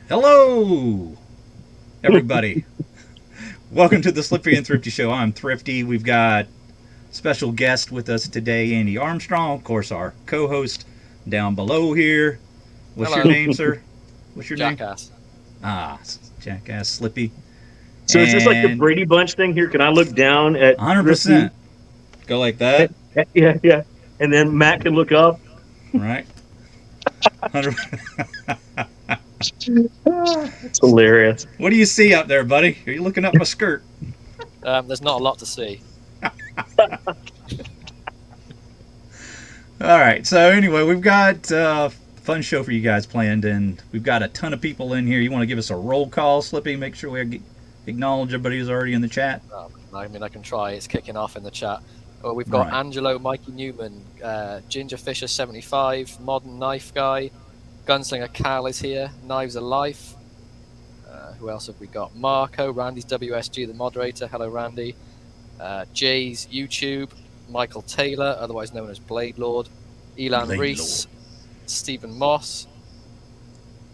Hello, everybody. Welcome to the Slippy and Thrifty Show. I'm Thrifty. We've got special guest with us today, Andy Armstrong, of course, our co-host down below here. What's your Hello. name, sir? What's your name? Jackass. Jackass Slippy. So is this like the And Brady Bunch thing here? Can I look down at Thrifty? 100%. Go like that, Yeah, yeah. And then Matt can look up. right? 100. It's hilarious. What do you see up there, buddy? Are you looking up my skirt? There's not a lot to see. All right. So anyway, we've got a fun show for you guys planned, and we've got a ton of people in here. You want to give us a roll call, Slippy? Make sure we acknowledge everybody who's already in the chat. I mean, I can try. It's kicking off in the chat. We've got Right. Angelo, Mikey Newman, Ginger Fisher 75, Modern Knife Guy, Gunslinger Cal is here, Knives Alive. Who else have we got? Marco, Randy's WSG, the moderator. Hello, Randy. Jay's YouTube, Michael Taylor, otherwise known as Blade Lord, Elan Blade Reese, Stephen Moss,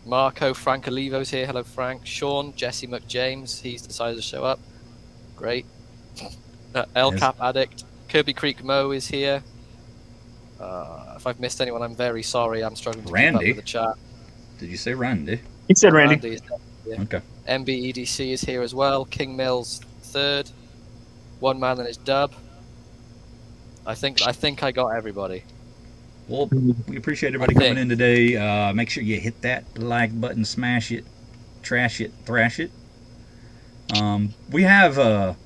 Marco, Frank Olivo's here. Hello, Frank. Sean, Jesse McJames, he's decided to show up. Great. El Yes. Cap Addict, Kirby Creek Mo is here. If I've missed anyone, I'm very sorry. I'm struggling to keep up Randy? with the chat. Did you say Randy? He said Randy. Randy is here. Okay. MBEDC is here as well. King Mills third. One Man and his dub. I think I got everybody. Well, we appreciate everybody Okay. coming in today. Make sure you hit that like button, smash it, trash it, thrash it. We have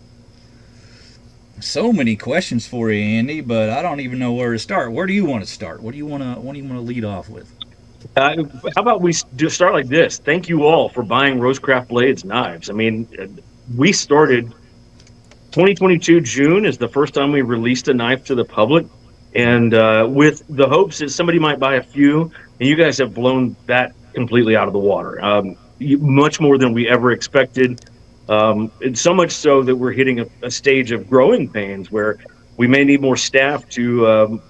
so many questions for you, Andy, but I don't even know where to start. Where do you want to start? What do you want to lead off with? How about we just start like this? Thank you all for buying RoseCraft blades, knives. I mean, we started 2022 June is the first time we released a knife to the public, and with the hopes that somebody might buy a few, and you guys have blown that completely out of the water. Much more than we ever expected. And so much so that we're hitting a stage of growing pains where we may need more staff to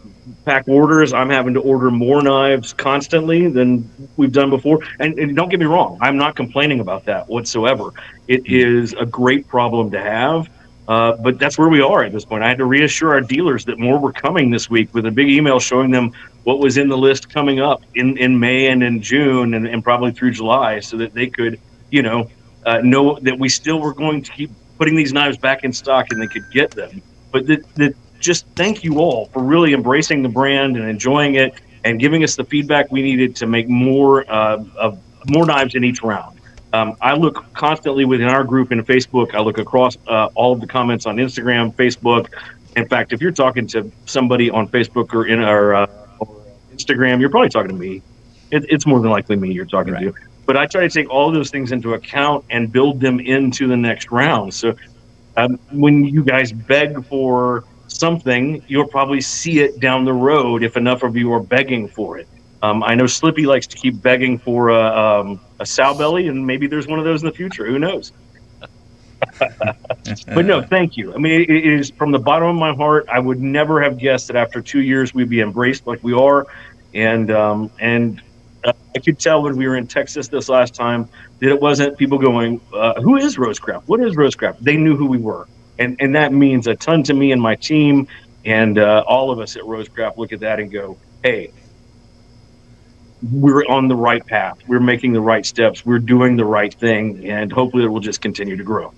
pack orders. I'm having to order more knives constantly than we've done before. And don't get me wrong, I'm not complaining about that whatsoever. It is a great problem to have. But that's where we are at this point. I had to reassure our dealers that more were coming this week with a big email showing them what was in the list coming up in May and in June and probably through July so that they could, know that we still were going to keep putting these knives back in stock and they could get them. But just thank you all for really embracing the brand and enjoying it and giving us the feedback we needed to make more knives in each round. I look constantly within our group in Facebook. I look across all of the comments on Instagram, Facebook. In fact, if you're talking to somebody on Facebook or in our or Instagram, you're probably talking to me. It's more than likely me you're talking to. But I try to take all of those things into account and build them into the next round. So when you guys beg for something, you'll probably see it down the road if enough of you are begging for it. I know Slippy likes to keep begging for a sow belly, and maybe there's one of those in the future. Who knows? But no, thank you. I mean, it is from the bottom of my heart. I would never have guessed that after 2 years we'd be embraced like we are, and I could tell when we were in Texas this last time that it wasn't people going, "Who is RoseCraft? What is RoseCraft?" They knew who we were, and that means a ton to me and my team, and all of us at RoseCraft look at that and go, "Hey, we're on the right path. We're making the right steps. We're doing the right thing, and hopefully it will just continue to grow."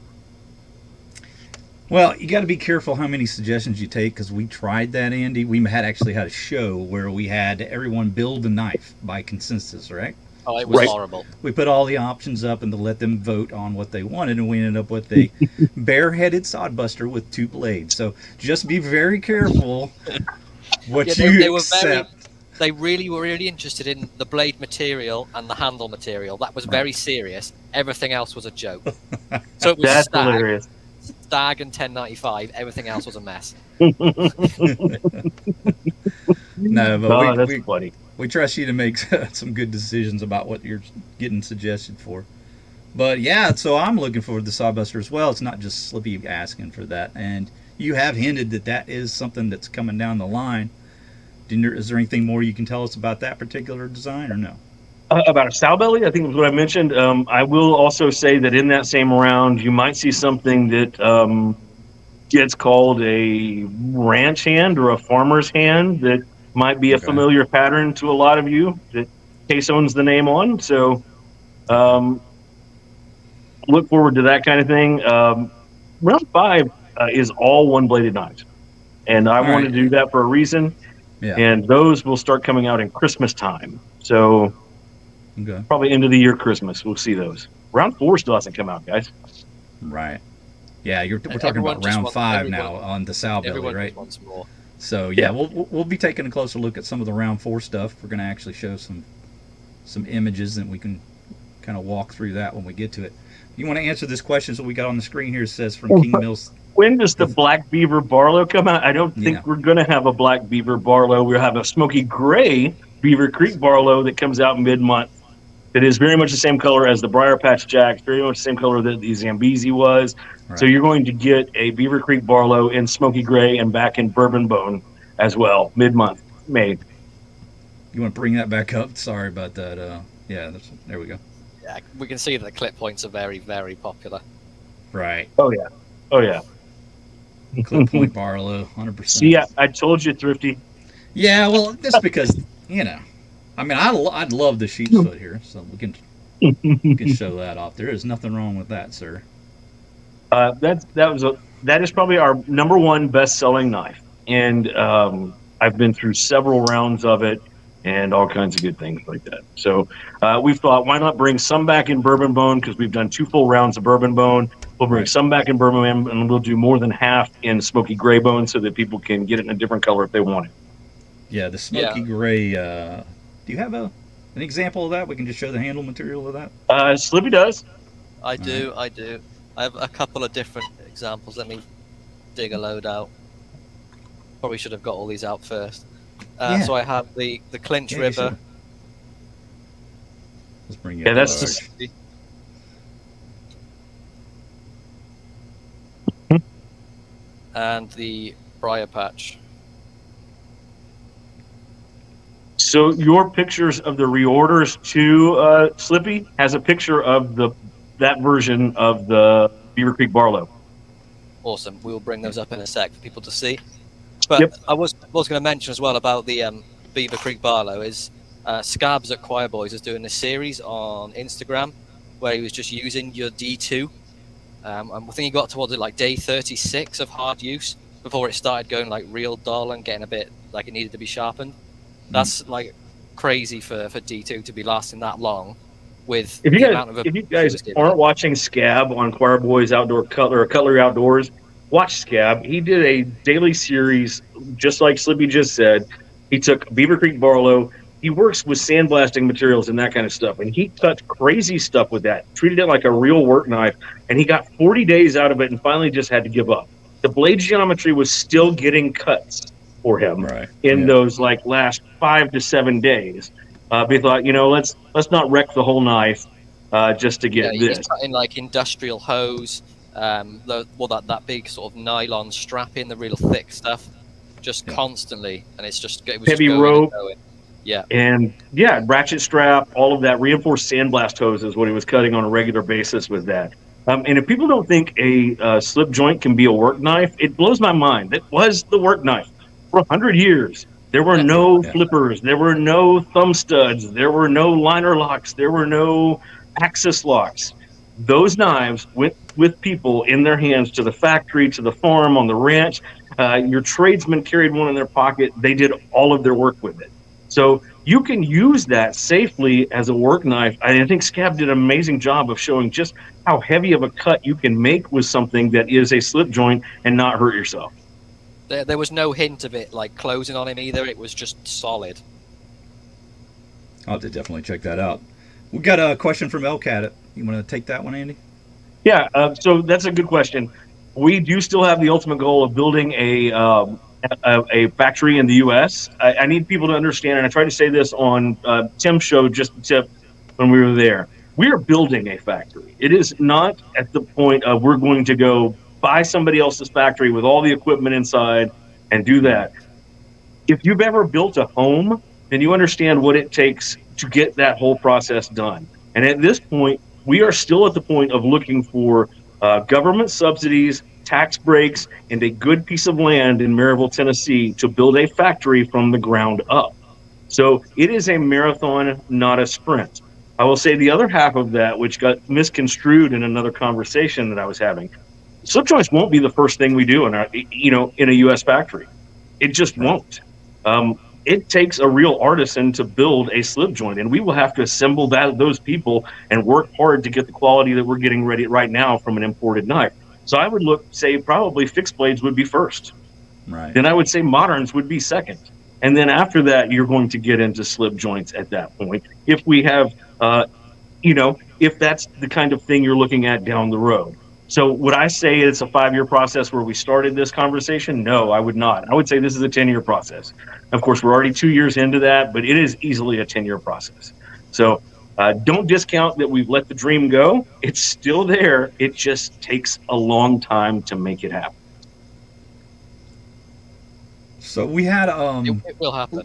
Well, you got to be careful how many suggestions you take because we tried that, Andy. We actually had a show where we had everyone build a knife by consensus, right? Oh, it was Right. horrible. We put all the options up and to let them vote on what they wanted, and we ended up with a bare-headed sodbuster with 2 blades. So just be very careful what Yeah, you they were accept. They really were really interested in the blade material and the handle material. That was very serious. Everything else was a joke. So it was That's hilarious. Stag and 1095. Everything else was a mess. No, but Oh, that's funny. we trust you to make some good decisions about what you're getting suggested for. But yeah, so I'm looking forward to the sawbuster as well. It's not just Slippy asking for that, and you have hinted that that is something that's coming down the line. Is there anything more you can tell us about that particular design, or no? About a sow belly, I think was what I mentioned. I will also say that in that same round, you might see something that gets called a ranch hand or a farmer's hand that might be a Okay. familiar pattern to a lot of you that Case owns the name on. So look forward to that kind of thing. Round 5 is all one-bladed knives, and I All want right. to do that for a reason. Yeah. And those will start coming out in Christmas time. So Okay. probably end of the year Christmas, we'll see those. Round 4 still hasn't come out, guys. Right. Yeah, we're talking Everyone about just round wants- 5 everyone- now on the sow belly, Everyone right? just wants more. So yeah, Yeah. we'll be taking a closer look at some of the round 4 stuff. We're going to actually show some images, and we can kind of walk through that when we get to it. You want to answer this question? So we got on the screen here. It says from King Mills. When does the Black Beaver Barlow come out? I don't think Yeah. we're going to have a Black Beaver Barlow. We'll have a smoky gray Beaver Creek Barlow that comes out mid-month. That is very much the same color as the Briar Patch Jacks, very much the same color that the Zambezi was. Right. So you're going to get a Beaver Creek Barlow in smoky gray and back in bourbon bone as well, mid-month, May. You want to bring that back up? Sorry about that. Yeah, there we go. Yeah, we can see that the clip points are very, very popular. Right. Oh, yeah. Oh, yeah. Clip point Barlow, 100%. See, I told you, Thrifty. Yeah, well, just because, I mean, I'd love the sheep's foot here, so we can show that off. There is nothing wrong with that, sir. That is probably our number one best-selling knife, and I've been through several rounds of it and all kinds of good things like that. So we've thought, why not bring some back in bourbon bone, because we've done 2 full rounds of bourbon bone. We'll bring some back in bourbon bone, and we'll do more than half in smoky gray bone so that people can get it in a different color if they want it. Yeah, the smoky gray. Do you have an example of that? We can just show the handle material of that. Slippy does. I do. I have a couple of different examples. Let me dig a load out. Probably should have got all these out first. So I have the Clinch River. Let's bring Yeah, it. that's and the Briar Patch. So your pictures of the reorders to Slippy has a picture of that version of the Beaver Creek Barlow. Awesome. We will bring those up in a sec for people to see. But I was going to mention as well about the Beaver Creek Barlow is Scabs at Choir Boys is doing a series on Instagram where he was just using your D2. I think he got towards like day 36 of hard use before it started going like real dull and getting a bit like it needed to be sharpened. That's like crazy for D2 to be lasting that long. With If you guys aren't watching Scab on Choir Boys Outdoor Cutler or Cutlery Outdoors, watch Scab. He did a daily series, just like Slippy just said. He took Beaver Creek Barlow. He works with sandblasting materials and that kind of stuff, and he cut crazy stuff with that. Treated it like a real work knife, and he got 40 days out of it, and finally just had to give up. The blade geometry was still getting cuts for him in those like last 5 to 7 days. We thought, let's not wreck the whole knife just to get this. He's cutting like industrial hose, that big sort of nylon strap in, the real thick stuff, just constantly, and it was heavy just rope. And And ratchet strap, all of that reinforced sandblast hose is what he was cutting on a regular basis with that. And if people don't think a slip joint can be a work knife, it blows my mind. That was the work knife for 100 years. There were no flippers. There were no thumb studs. There were no liner locks. There were no axis locks. Those knives went with people in their hands to the factory, to the farm, on the ranch. Your tradesmen carried one in their pocket. They did all of their work with it. So you can use that safely as a work knife. I think Scab did an amazing job of showing just how heavy of a cut you can make with something that is a slip joint and not hurt yourself. There was no hint of it like closing on him either. It was just solid. I'll have to definitely check that out. We got a question from Elcat. You want to take that one, Andy? Yeah, so that's a good question. We do still have the ultimate goal of building a factory in the U.S. I need people to understand, and I tried to say this on Tim's show just when we were there. We are building a factory. It is not at the point of we're going to go buy somebody else's factory with all the equipment inside and do that. If you've ever built a home, then you understand what it takes to get that whole process done. And at this point, we are still at the point of looking for government subsidies, tax breaks, and a good piece of land in Maryville, Tennessee to build a factory from the ground up. So it is a marathon, not a sprint. I will say the other half of that, which got misconstrued in another conversation that I was having, slip joints won't be the first thing we do in a U.S. factory. It just won't. It takes a real artisan to build a slip joint, and we will have to assemble those people and work hard to get the quality that we're getting ready right now from an imported knife. So I would say probably fixed blades would be first. Right. Then I would say moderns would be second. And then after that, you're going to get into slip joints at that point. If we have, if that's the kind of thing you're looking at down the road. So would I say it's a 5-year process where we started this conversation? No, I would not. I would say this is a 10-year process. Of course, we're already 2 years into that, but it is easily a 10-year process. So don't discount that we've let the dream go. It's still there. It just takes a long time to make it happen. So we had It will happen.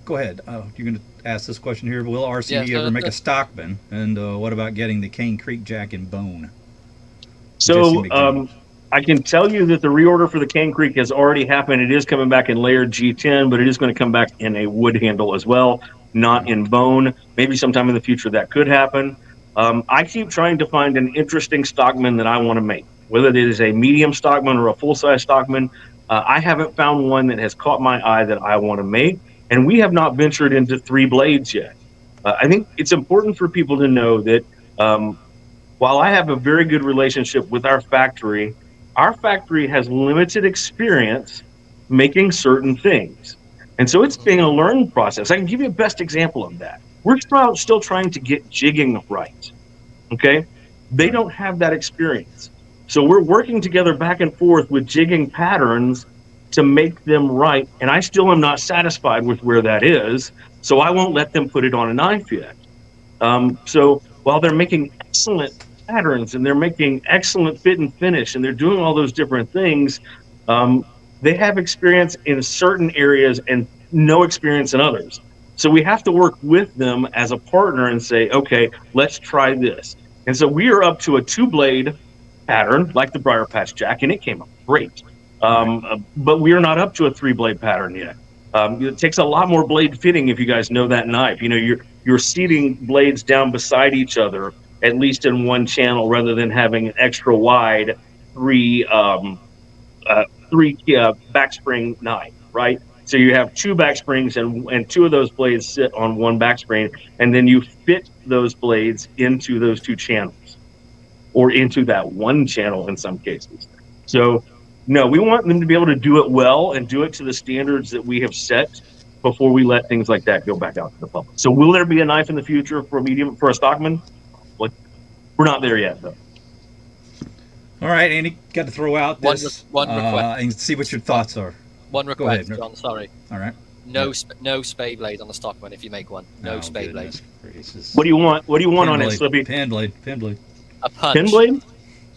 Go ahead. You're going to ask this question here. Will RCD ever make a Stockman? And what about getting the Cane Creek Jack in bone? So I can tell you that the reorder for the Cane Creek has already happened. It is coming back in layered G10, but it is going to come back in a wood handle as well, not in bone. Maybe sometime in the future that could happen. I keep trying to find an interesting Stockman that I want to make, whether it is a medium Stockman or a full-size Stockman. I haven't found one that has caught my eye that I want to make, and we have not ventured into 3 blades yet. I think it's important for people to know that while I have a very good relationship with our factory has limited experience making certain things. And so it's being a learning process. I can give you a best example of that. We're still trying to get jigging right, okay? They don't have that experience. So we're working together back and forth with jigging patterns to make them right. And I still am not satisfied with where that is. So I won't let them put it on a knife yet. So while they're making excellent patterns and they're making excellent fit and finish and they're doing all those different things, they have experience in certain areas and no experience in others. So we have to work with them as a partner and say, okay, let's try this. And so we are up to a 2-blade pattern like the Briar Patch Jack, and it came up great. But we are not up to a 3-blade pattern yet. It takes a lot more blade fitting if you guys know that knife. You know, you're seating blades down beside each other, at least in one channel, rather than having an extra wide 3 backspring knife, right? So you have 2 backsprings and 2 of those blades sit on one backspring, and then you fit those blades into those 2 channels or into that one channel in some cases. So no, we want them to be able to do it well and do it to the standards that we have set before we let things like that go back out to the public. So will there be a knife in the future for a Stockman? Well, we're not there yet, though. All right, Andy, got to throw out this one request and see what your thoughts are. One request, John. Sorry. All right. No spay blade on the Stockman if you make one. No spay blade. What do you want? What do you want on it, Slippy? Pen blade. A punch. Pen blade?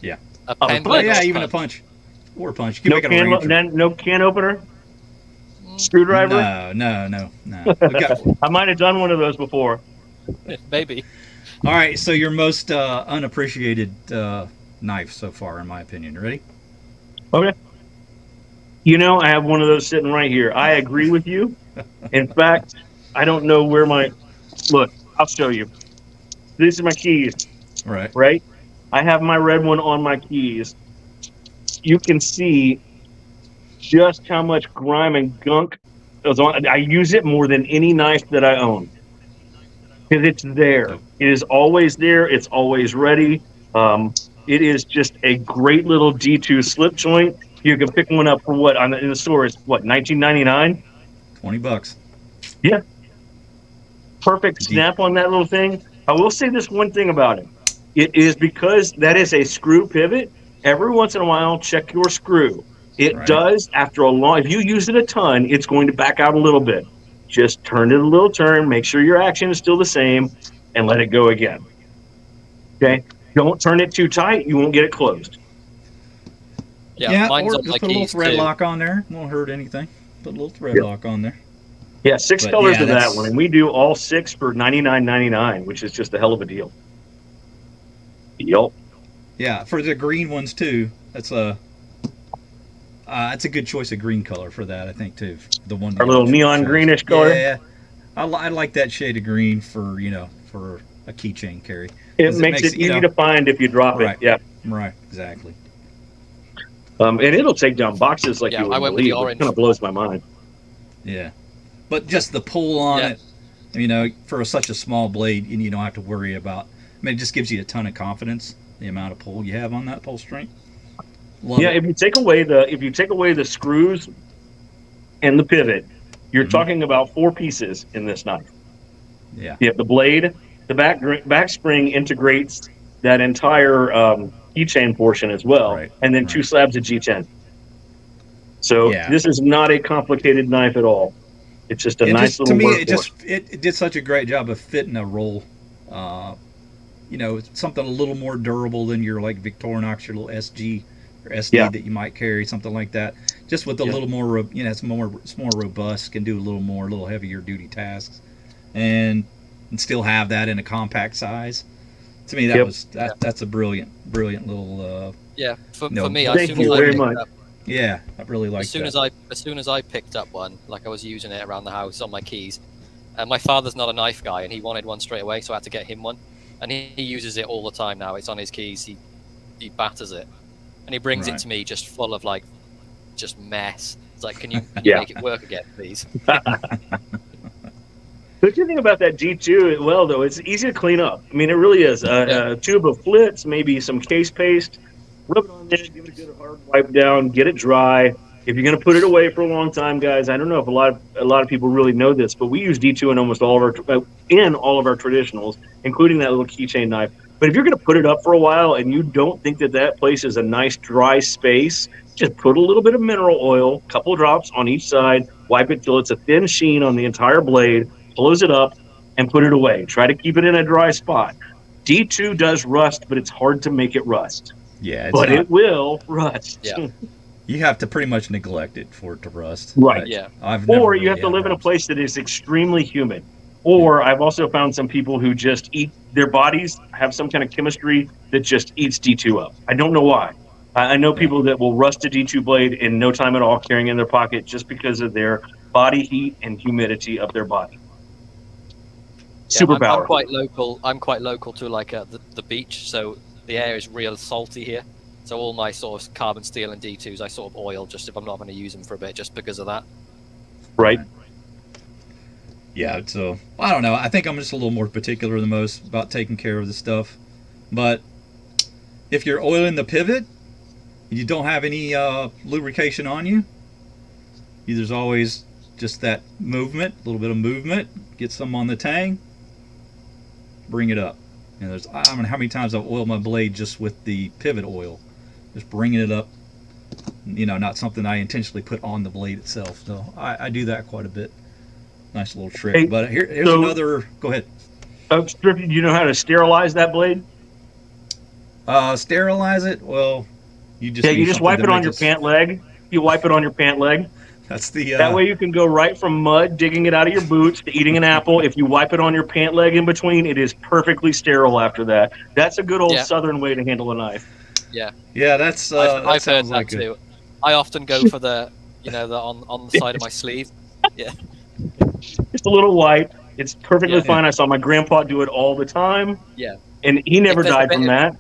Yeah. A pen blade. Yeah, even a punch. Or a punch. You can make it a no can opener? Screwdriver? No. I might have done one of those before. Maybe. All right, so your most unappreciated knife so far, in my opinion. Ready? Okay. You know, I have one of those sitting right here. I agree with you. In fact, I don't know where look, I'll show you. These are my keys. Right? I have my red one on my keys. You can see just how much grime and gunk goes on. I use it more than any knife that I own. Because it's there. It is always there. It's always ready. It is just a great little D2 slip joint. You can pick one up for what in the store is what, $19.99? $20. Yeah. Perfect snap on that little thing. I will say this one thing about it. It is because that is a screw pivot. Every once in a while, check your screw. It does after a long. If you use it a ton, it's going to back out a little bit. Just turn it a little turn. Make sure your action is still the same, and let it go again. Okay. Don't turn it too tight. You won't get it closed. Yeah, or mine's on just my put a little keys thread too. lock on there. Won't hurt anything. Put a little thread lock on there. Yeah, 6 But, colors yeah, of that that's- one, and we do all 6 for $99.99, which is just a hell of a deal. Yup. Yeah, for the green ones too. That's a good choice of green color for that, I think too. The one Our you little neon chose. greenish color. Yeah, I like that shade of green for for a keychain carry. It 'Cause makes it easy to find if you drop Right. it. Yeah. Right, exactly. And it'll take down boxes like Yeah, you I wouldn't went with the believe. It orange. kind of blows my mind. Yeah, but just the pull on Yeah. it, for such a small blade, and you don't have to worry about. I mean, it just gives you a ton of confidence. The amount of pull you have on that pull string. Love Yeah, it. if you take away the screws and the pivot, you're Mhm. talking about 4 pieces in this knife. Yeah. You have the blade, the back spring integrates that entire keychain portion as well, Right, and then 2 right. slabs of G10. So Yeah. this is not a complicated knife at all. It's just a And nice just, little to me, workhorse. it did such a great job of fitting a roll. It's something a little more durable than your like Victorinox, your little SG or SD Yeah. that you might carry, something like that. Just with a Yeah. little more, it's more robust, can do a little heavier duty tasks, and still have that in a compact size. To me, Yep. that's a brilliant little. Yeah, for No, me, thank as soon you as I very picked much. up, Yeah, I really like as soon that. as soon as I picked up one, like I was using it around the house on my keys. My father's not a knife guy, and he wanted one straight away, so I had to get him one. And he uses it all the time now. It's on his keys. He batters it, and he brings Right. it to me just full of like just mess. It's like, can you Yeah. make it work again, please? The good thing about that G2 as well, though, it's easy to clean up. I mean, it really is. A tube of flits, maybe some case paste, rub it on there, give it a good hard wipe down, get it dry. If you're going to put it away for a long time, guys, I don't know if a lot of people really know this, but we use D2 in almost all of our traditionals, including that little keychain knife. But if you're going to put it up for a while and you don't think that place is a nice dry space, just put a little bit of mineral oil, a couple drops on each side, wipe it till it's a thin sheen on the entire blade, close it up, and put it away. Try to keep it in a dry spot. D2 does rust, but it's hard to make it rust. Yeah, But it will rust. Yeah. you have to pretty much neglect it for it to rust. Right. Yeah. I've never Or you really have to had live in a problems. place that is extremely humid. Or I've also found some people who just eat, their bodies have some kind of chemistry that just eats D2 up. I don't know why. I know people that will rust a D2 blade in no time at all, carrying it in their pocket just because of their body heat and humidity of their body. Super I'm powerful. quite local. I'm quite local to like the beach, so the air is real salty here. So all my sort of carbon steel and D2s, I sort of oil just if I'm not going to use them for a bit, just because of that. Right. Yeah, so I don't know. I think I'm just a little more particular than most about taking care of the stuff. But if you're oiling the pivot, you don't have any lubrication on you. There's always just that movement, a little bit of movement. Get some on the tang, bring it up. And I don't know how many times I've oiled my blade just with the pivot oil, just bringing it up. Not something I intentionally put on the blade itself. So I do that quite a bit. Nice little trick. Hey, But here's so- another. Go ahead. Strippy, do you know how to sterilize that blade? Sterilize it. Well, you just Yeah, use you just something wipe that it on makes your pant leg. You wipe it on your pant leg. That's the. That way you can go right from mud, digging it out of your boots, to eating an apple. If you wipe it on your pant leg in between, it is perfectly sterile after that. That's a good old Yeah. Southern way to handle a knife. Yeah, Yeah, that's. I've that heard sounds that like too. I often go for the on the side of my sleeve. Yeah, Just a little wipe. It's perfectly Yeah. fine. I saw my grandpa do it all the time. Yeah. And he never there's a died bit from of- that.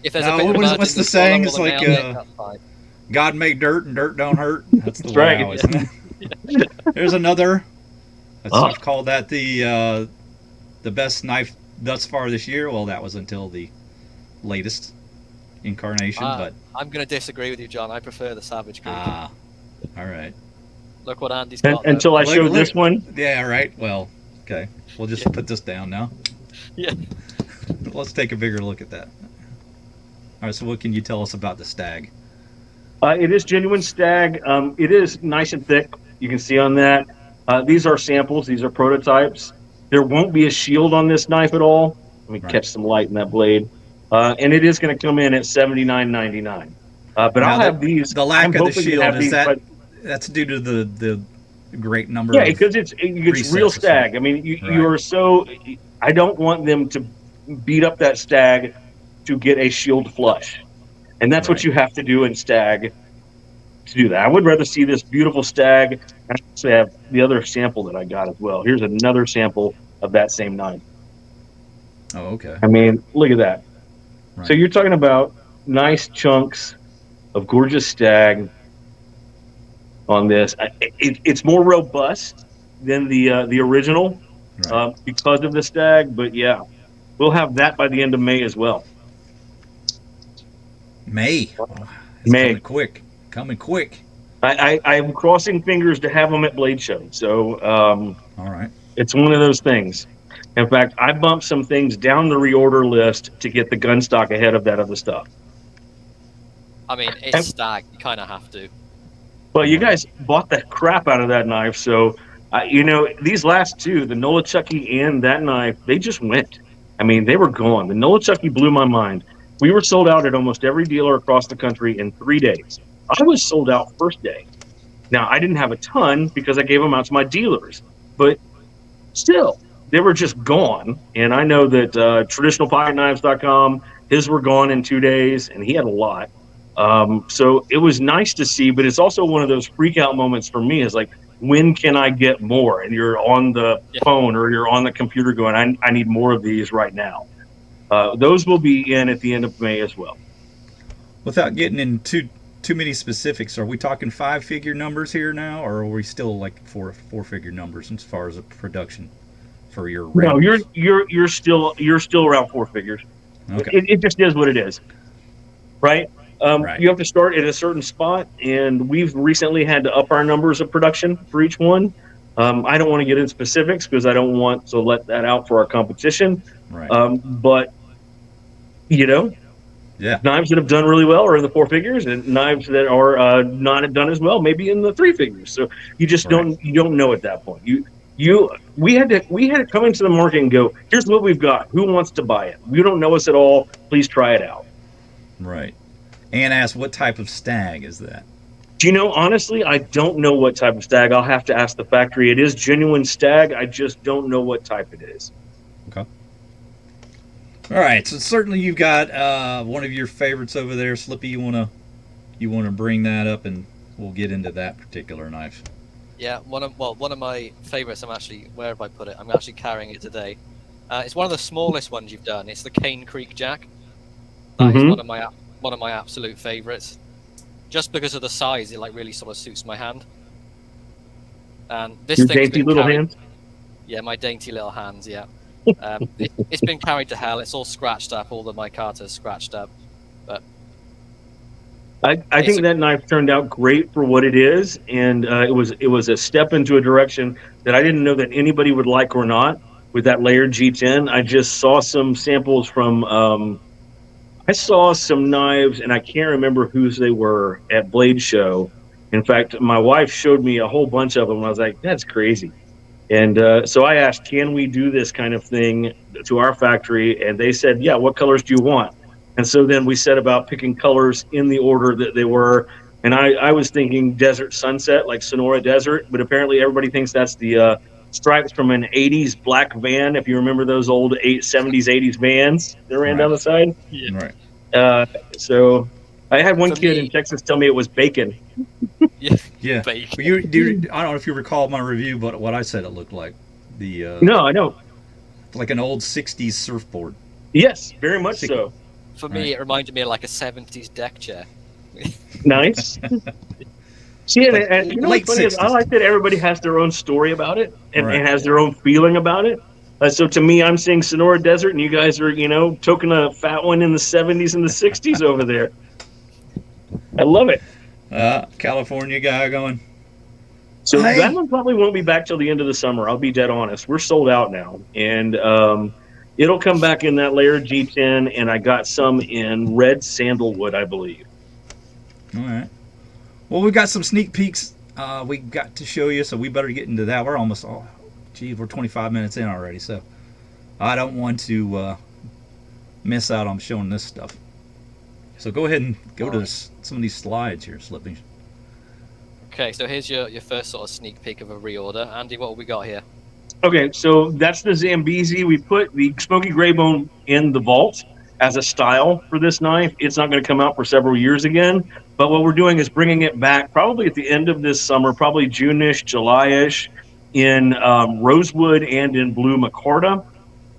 if there's No, a bit of what is- mud what's in the swallow saying? or It's the like, nail nick, that's fine. God made dirt and dirt don't hurt. That's the That's way right. I always. There's another. Oh. I've called that the best knife thus far this year. Well, that was until the latest incarnation, but I'm going to disagree with you, John. I prefer the Savage Creek. all right. Look what Andy's got. though. Until I Look- showed look- this one. Yeah, right. Well, okay. We'll just put this down now. Yeah. Let's take a bigger look at that. All right. So, what can you tell us about the Stag? It is genuine Stag. It is nice and thick. You can see on that. These are samples. These are prototypes. There won't be a shield on this knife at all. Let me Right. catch some light in that blade. And it is going to come in at $79.99. But Now, I'll have these. The lack I'm of the hoping to shield have is these, that but that's due to the great number. Yeah, of because it's real recesses. stag. I mean, you Right. are so. I don't want them to beat up that stag to get a shield flush, and that's what Right. you have to do in stag to do that. I would rather see this beautiful stag. I actually have the other sample that I got as well. Here's another sample of that same knife. Oh, okay. I mean, look at that. So Right. you're talking about nice chunks of gorgeous stag on this. It's more robust than the original Right. because of the stag, but yeah, we'll have that by the end of May as well. May. Oh, it's May. coming quick. Coming quick. I'm crossing fingers to have them at Blade Show. So All right. it's one of those things. In fact, I bumped some things down the reorder list to get the gun stock ahead of that other stuff. I mean, it's Stag. You kind of have to. But you guys bought the crap out of that knife. So, these last two, the Nolichucky and that knife, they just went. I mean, they were gone. The Nolichucky blew my mind. We were sold out at almost every dealer across the country in 3 days. I was sold out first day. Now, I didn't have a ton because I gave them out to my dealers. But still, they were just gone. And I know that traditionalpocketknives.com, his were gone in 2 days, and he had a lot. So it was nice to see, but it's also one of those freak out moments for me is like, when can I get more? And you're on the phone or you're on the computer going, I need more of these right now. Those will be in at the end of May as well. Without getting into too many specifics, are we talking 5-figure numbers here now, or are we still like four-figure numbers as far as a production for your? No, rentals? you're still around 4 figures. Okay. It just is what it is, right? Right. You have to start at a certain spot, and we've recently had to up our numbers of production for each one. I don't want to get into specifics because I don't want to let that out for our competition. Right. But Yeah. knives that have done really well are in the 4 figures, and knives that are not done as well maybe in the 3 figures. So you just don't know at that point. We had to come into the market and go, here's what we've got. Who wants to buy it? You don't know us at all. Please try it out. Right. And ask, what type of stag is that? Do you know, honestly, I don't know what type of stag. I'll have to ask the factory. It is genuine stag. I just don't know what type it is. Okay. All right. So certainly you've got one of your favorites over there, Slippy. You wanna bring that up, and we'll get into that particular knife. Yeah, one of my favorites. Where have I put it? I'm actually carrying it today. It's one of the smallest ones you've done. It's the Cane Creek Jack. That is one of my absolute favorites. Just because of the size, it like really sort of suits my hand. And this Your thing's dainty been little carried, hands. Yeah, my dainty little hands. Yeah, it's been carried to hell. It's all scratched up. All the micatas scratched up. But I think that knife turned out great for what it is, and it was a step into a direction that I didn't know that anybody would like or not. With that layered G10, I just saw some samples from. I saw some knives, and I can't remember whose they were at Blade Show. In fact, my wife showed me a whole bunch of them. And I was like, that's crazy. And so I asked, can we do this kind of thing to our factory? And they said, yeah, what colors do you want? And so then we set about picking colors in the order that they were. And I was thinking Desert Sunset, like Sonora Desert, but apparently everybody thinks that's the stripes from an 80s black van, if you remember those old 70s, 80s vans that ran down the side. Right. So I had one For kid me- in Texas tell me it was bacon. Yeah. Bacon. Well, I don't know if you recall my review, but what I said it looked like No, I know. like an old '60s surfboard. Yes, very much so. For me, it reminded me of like a 70s deck chair. Nice. See, and you know Late what's funny is I 60s. like that everybody has their own story about it and Right. has their own feeling about it. So to me, I'm seeing Sonora Desert, and you guys are, toking a fat one in the 70s and the 60s over there. I love it. California guy going. So Hey. that one probably won't be back till the end of the summer. I'll be dead honest. We're sold out now, and it'll come back in that layered G10, and I got some in red sandalwood, I believe. All right. Well, we've got some sneak peeks we got to show you, so we better get into that. We're almost, we're 25 minutes in already, so I don't want to miss out on showing this stuff. So go ahead and go to some of these slides here, Slippy. Okay, so here's your first sort of sneak peek of a reorder. Andy, what have we got here? Okay, so that's the Zambezi. We put the Smoky Gray Bone in the vault as a style for this knife. It's not going to come out for several years again, but what we're doing is bringing it back probably at the end of this summer, probably June-ish, July-ish, in rosewood and in blue micarta.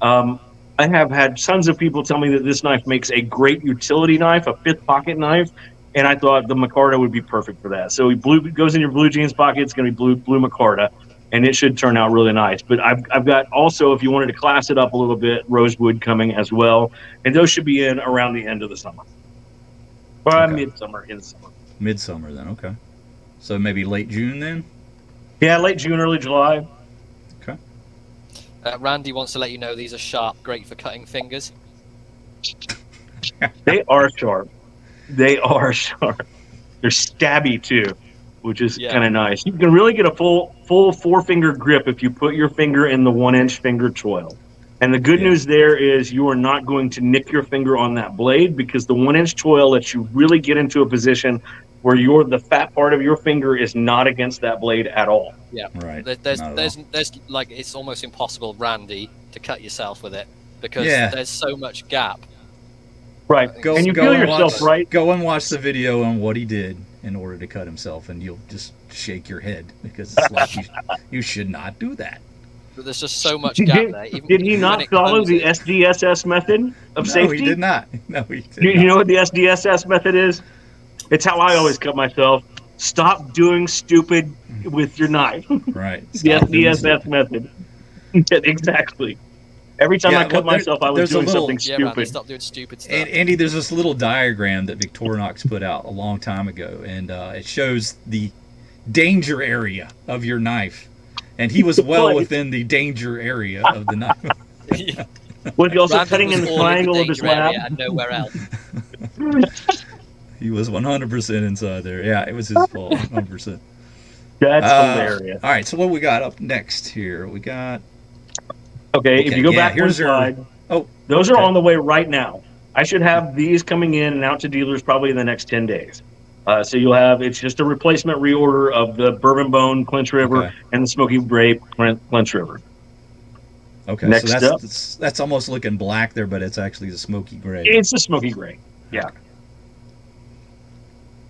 I have had tons of people tell me that this knife makes a great utility knife, a fifth pocket knife, and I thought the micarta would be perfect for that. So it goes in your blue jeans pocket. It's going to be blue micarta, and it should turn out really nice. But I've got also, if you wanted to class it up a little bit, rosewood coming as well, and those should be in around the end of the summer, or midsummer, in summer. Midsummer then, okay. So maybe late June then. Yeah, late June, early July. Okay. Randy wants to let you know these are sharp, great for cutting fingers. They are sharp. They are sharp. They're stabby too, which is kind of nice. You can really get a full 4-finger grip if you put your finger in the 1-inch finger choil. And the good news there is you are not going to nick your finger on that blade, because the 1-inch choil lets you really get into a position where the fat part of your finger is not against that blade at all. Yeah, right. There's like, it's almost impossible, Randy, to cut yourself with it, because there's so much gap. Right. And you feel yourself, right? Go and watch the video on what he did in order to cut himself, and you'll just shake your head, because it's like you should not do that. But there's just so much gap there. Did he not follow the SDSS method of safety? No, he did not. No, he did not. You know what the SDSS method is? It's how I always cut myself. Stop doing stupid with your knife. Right. The SDSS method. Exactly. Every time I cut myself, I was doing something stupid. Randy, stop doing stupid stuff. And Andy, there's this little diagram that Victorinox put out a long time ago, and it shows the danger area of your knife. And he was well within the danger area of the knife. Was he also cutting in the triangle of his lab? And nowhere else. He was 100% inside there. Yeah, it was his fault, 100%. That's hilarious. All right, so what we got up next here? We got... Okay, if you go back one slide, those are on the way right now. I should have these coming in and out to dealers probably in the next 10 days. So you'll have, it's just a replacement reorder of the Bourbon Bone Clinch River and the Smoky Gray Clinch River. Okay, next so that's almost looking black there, but it's actually the Smoky Gray. It's the Smoky Gray, yeah.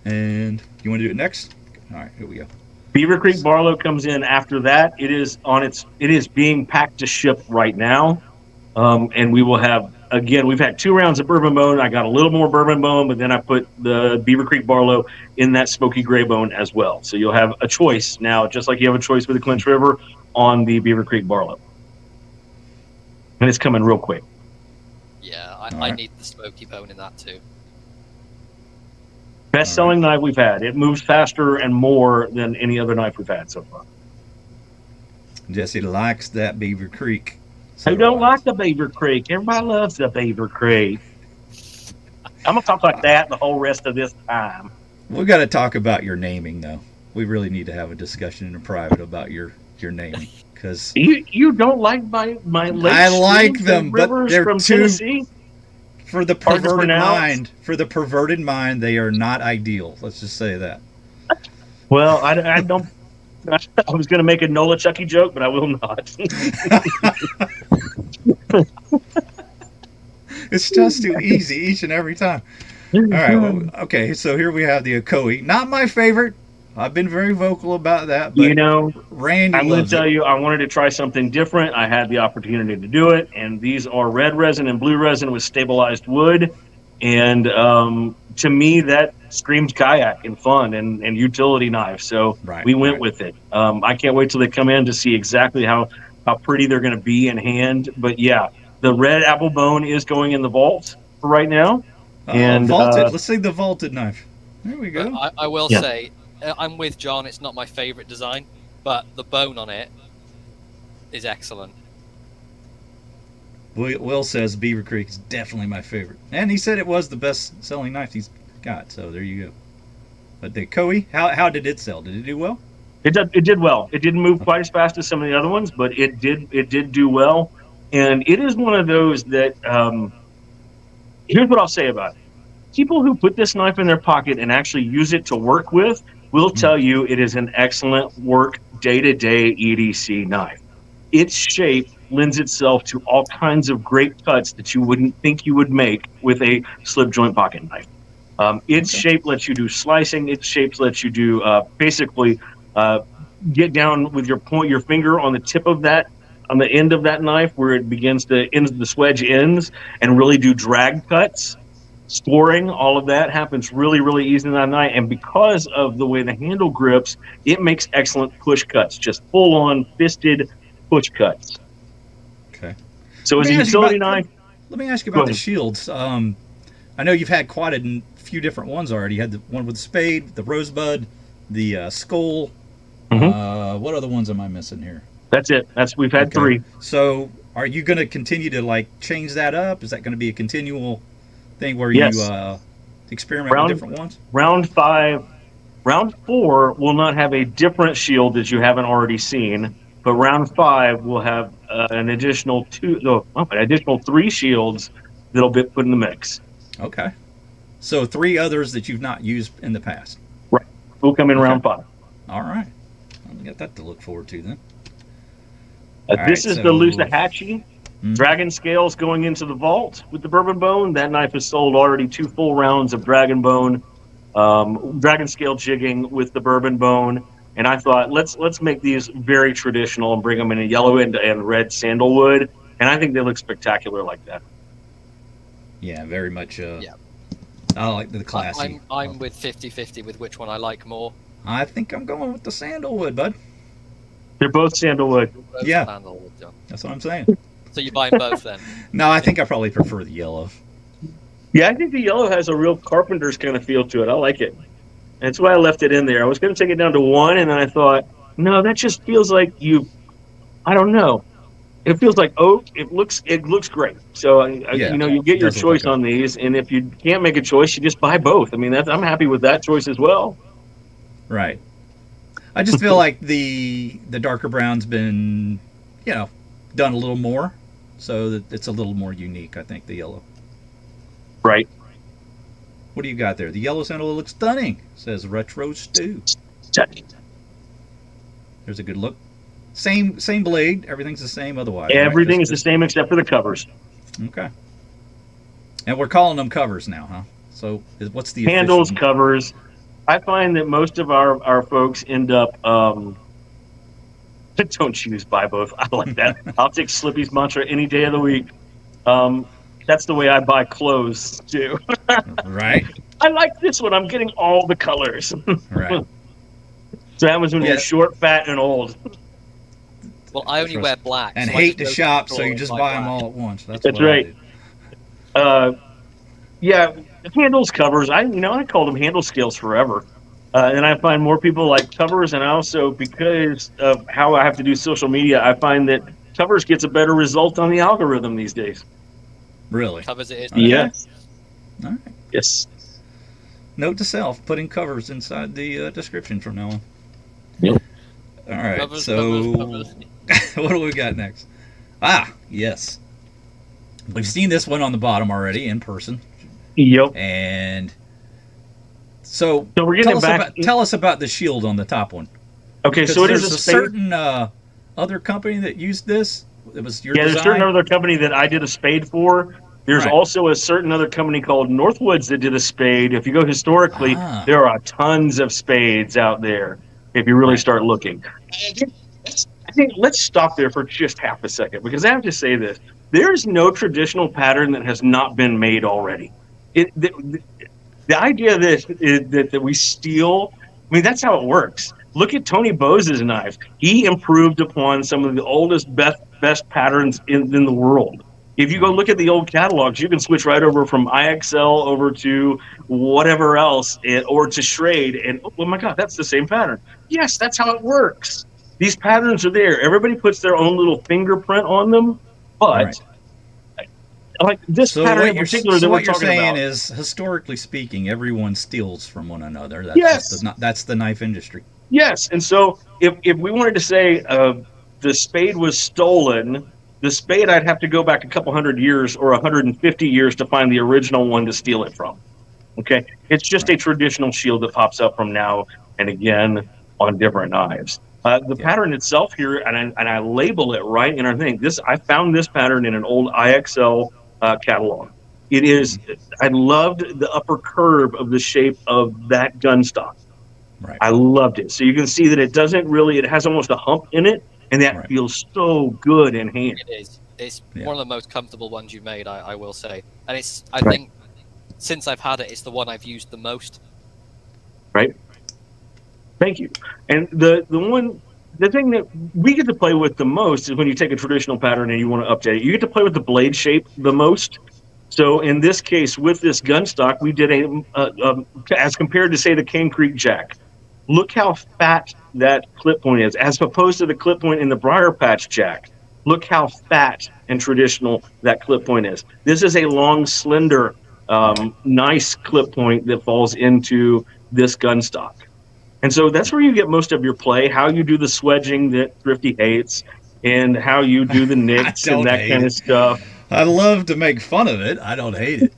And you want to do it next? All right, here we go. Beaver Creek Barlow comes in after that. It is being packed to ship right now. And we will have, again, we've had 2 rounds of Bourbon Bone. I got a little more Bourbon Bone, but then I put the Beaver Creek Barlow in that Smoky Gray Bone as well. So you'll have a choice now, just like you have a choice with the Clinch River on the Beaver Creek Barlow. And it's coming real quick. Yeah, I need the Smoky Bone in that too. Best-selling knife we've had. It moves faster and more than any other knife we've had so far. Jesse likes that Beaver Creek. Who don't like the Beaver Creek? Everybody loves the Beaver Creek. I'm going to talk like that the whole rest of this time. We got to talk about your naming, though. We really need to have a discussion in private about your naming, because you don't like my lakes. I like them, but they're from too Tennessee. For the perverted mind. For the perverted mind, they are not ideal. Let's just say that. Well, I don't. I was going to make a Nola Chucky joke, but I will not. It's just too easy each and every time. All right. Well, okay. So here we have the Okoi. Not my favorite. I've been very vocal about that. But Randy, I'm going to tell you, I wanted to try something different. I had the opportunity to do it, and these are red resin and blue resin with stabilized wood. And to me, that screams kayak and fun and utility knife. So we went with it. I can't wait till they come in to see exactly how pretty they're going to be in hand. But yeah, the red apple bone is going in the vault for right now. And vaulted. Let's say the vaulted knife. There we go. I will say, I'm with John. It's not my favorite design, but the bone on it is excellent. Will says Beaver Creek is definitely my favorite, and he said it was the best-selling knife he's got. So there you go. But the Okoi, how did it sell? Did it do well? It did well. It didn't move quite as fast as some of the other ones, but it did do well. And it is one of those that here's what I'll say about it. People who put this knife in their pocket and actually use it to work with will tell you it is an excellent work day-to-day EDC knife. Its shape lends itself to all kinds of great cuts that you wouldn't think you would make with a slip joint pocket knife. Its shape lets you do slicing. Its shape lets you do basically get down with your finger on the tip of that, on the end of that knife where it begins to end the swedge ends, and really do drag cuts. Scoring, all of that happens really, really easy in that knife. And because of the way the handle grips, it makes excellent push cuts, just full-on fisted push cuts. Okay. So as a utility knife... Let me ask you about the shields. I know you've had quite a few different ones already. You had the one with the spade, the rosebud, the skull. What other ones am I missing here? That's it. We've had 3. So are you going to continue to like change that up? Is that going to be a continual thing where you experiment with different ones? Round 4 will not have a different shield that you haven't already seen, but round 5 will have an additional 3 shields that'll be put in the mix. Okay. So 3 others that you've not used in the past. Right. Will come in round 5. All right. We got that to look forward to then. This is the Lusahatchee. Dragon scales going into the vault with the bourbon bone. That knife has sold already 2 full rounds of dragon bone, dragon scale jigging with the bourbon bone. And I thought, let's make these very traditional and bring them in a yellow and red sandalwood. And I think they look spectacular like that. Yeah, very much. I like the classy. I'm with 50-50 with which one I like more. I think I'm going with the sandalwood, bud. They're both sandalwood. Sandalwood, yeah. That's what I'm saying. So you're buying both then? No, I think I probably prefer the yellow. Yeah, I think the yellow has a real carpenter's kind of feel to it. I like it. That's why I left it in there. I was going to take it down to 1, and then I thought, no, that just feels like I don't know. It feels like oak. It looks great. So you get your choice on these, and if you can't make a choice, you just buy both. I mean, I'm happy with that choice as well. Right. I just feel like the darker brown's been, done a little more, so that it's a little more unique. I think the yellow. Right. What do you got there? The yellow sandalwood looks stunning. Says Retro Stew. There's a good look. Same blade. Everything's the same otherwise. Everything is the same except for the covers. Okay. And we're calling them covers now, huh? So what's the handles, official... covers? I find that most of our folks end up don't choose buy both. I like that. I'll take Slippy's mantra any day of the week. That's the way I buy clothes too. Right. I like this one. I'm getting all the colors. Right. So that was when you're short, fat, and old. Well, I only wear black. And so hate to shop, so you just buy them all at once. That's right. Handles, covers. I called them handle scales forever. And I find more people like covers, and I also, because of how I have to do social media, I find that covers gets a better result on the algorithm these days. Really? Covers it is. Yes. All right. Yes. Note to self: putting covers inside the description from now on. Yep. All right. Covers. What do we got next? Yes. We've seen this one on the bottom already in person. Yep. And so we're getting tell us about the shield on the top one. Okay, so it is a certain other company that used this. It was your design? There's a certain other company that I did a spade for. There's also a certain other company called Northwoods that did a spade. If you go historically, there are tons of spades out there if you really start looking. I think let's stop there for just half a second, because I have to say this. There's no traditional pattern that has not been made already. The idea of this is that we steal, I mean, that's how it works. Look at Tony Bose's knife. He improved upon some of the oldest, best patterns in the world. If you go look at the old catalogs, you can switch right over from IXL over to whatever else, or to Schrade, and oh my God, that's the same pattern. Yes, that's how it works. These patterns are there. Everybody puts their own little fingerprint on them, but like this pattern in particular that we're talking about. So what you're saying is, historically speaking, everyone steals from one another. That's that's the knife industry. Yes, and so if we wanted to say the spade was stolen, the spade, I'd have to go back a couple hundred years or 150 years to find the original one to steal it from. Okay, it's just a traditional shield that pops up from now and again on different knives. The pattern itself here, and I label it right in our thing. I found this pattern in an old IXL catalog. It is. I loved the upper curve of the shape of that gun stock. Right. I loved it. So you can see that it doesn't really. It has almost a hump in it, and that feels so good in hand. It is. It's one of the most comfortable ones you've made, I will say. And it's. I think since I've had it, it's the one I've used the most. Right. Thank you. And the thing that we get to play with the most is when you take a traditional pattern and you want to update it. You get to play with the blade shape the most. So in this case, with this gun stock, we did as compared to say the Cane Creek Jack. Look how fat that clip point is, as opposed to the clip point in the Briar Patch Jack. Look how fat and traditional that clip point is. This is a long, slender, nice clip point that falls into this gun stock. And so that's where you get most of your play, how you do the swedging that Thrifty hates, and how you do the nicks and that kind of stuff. I love to make fun of it. I don't hate it.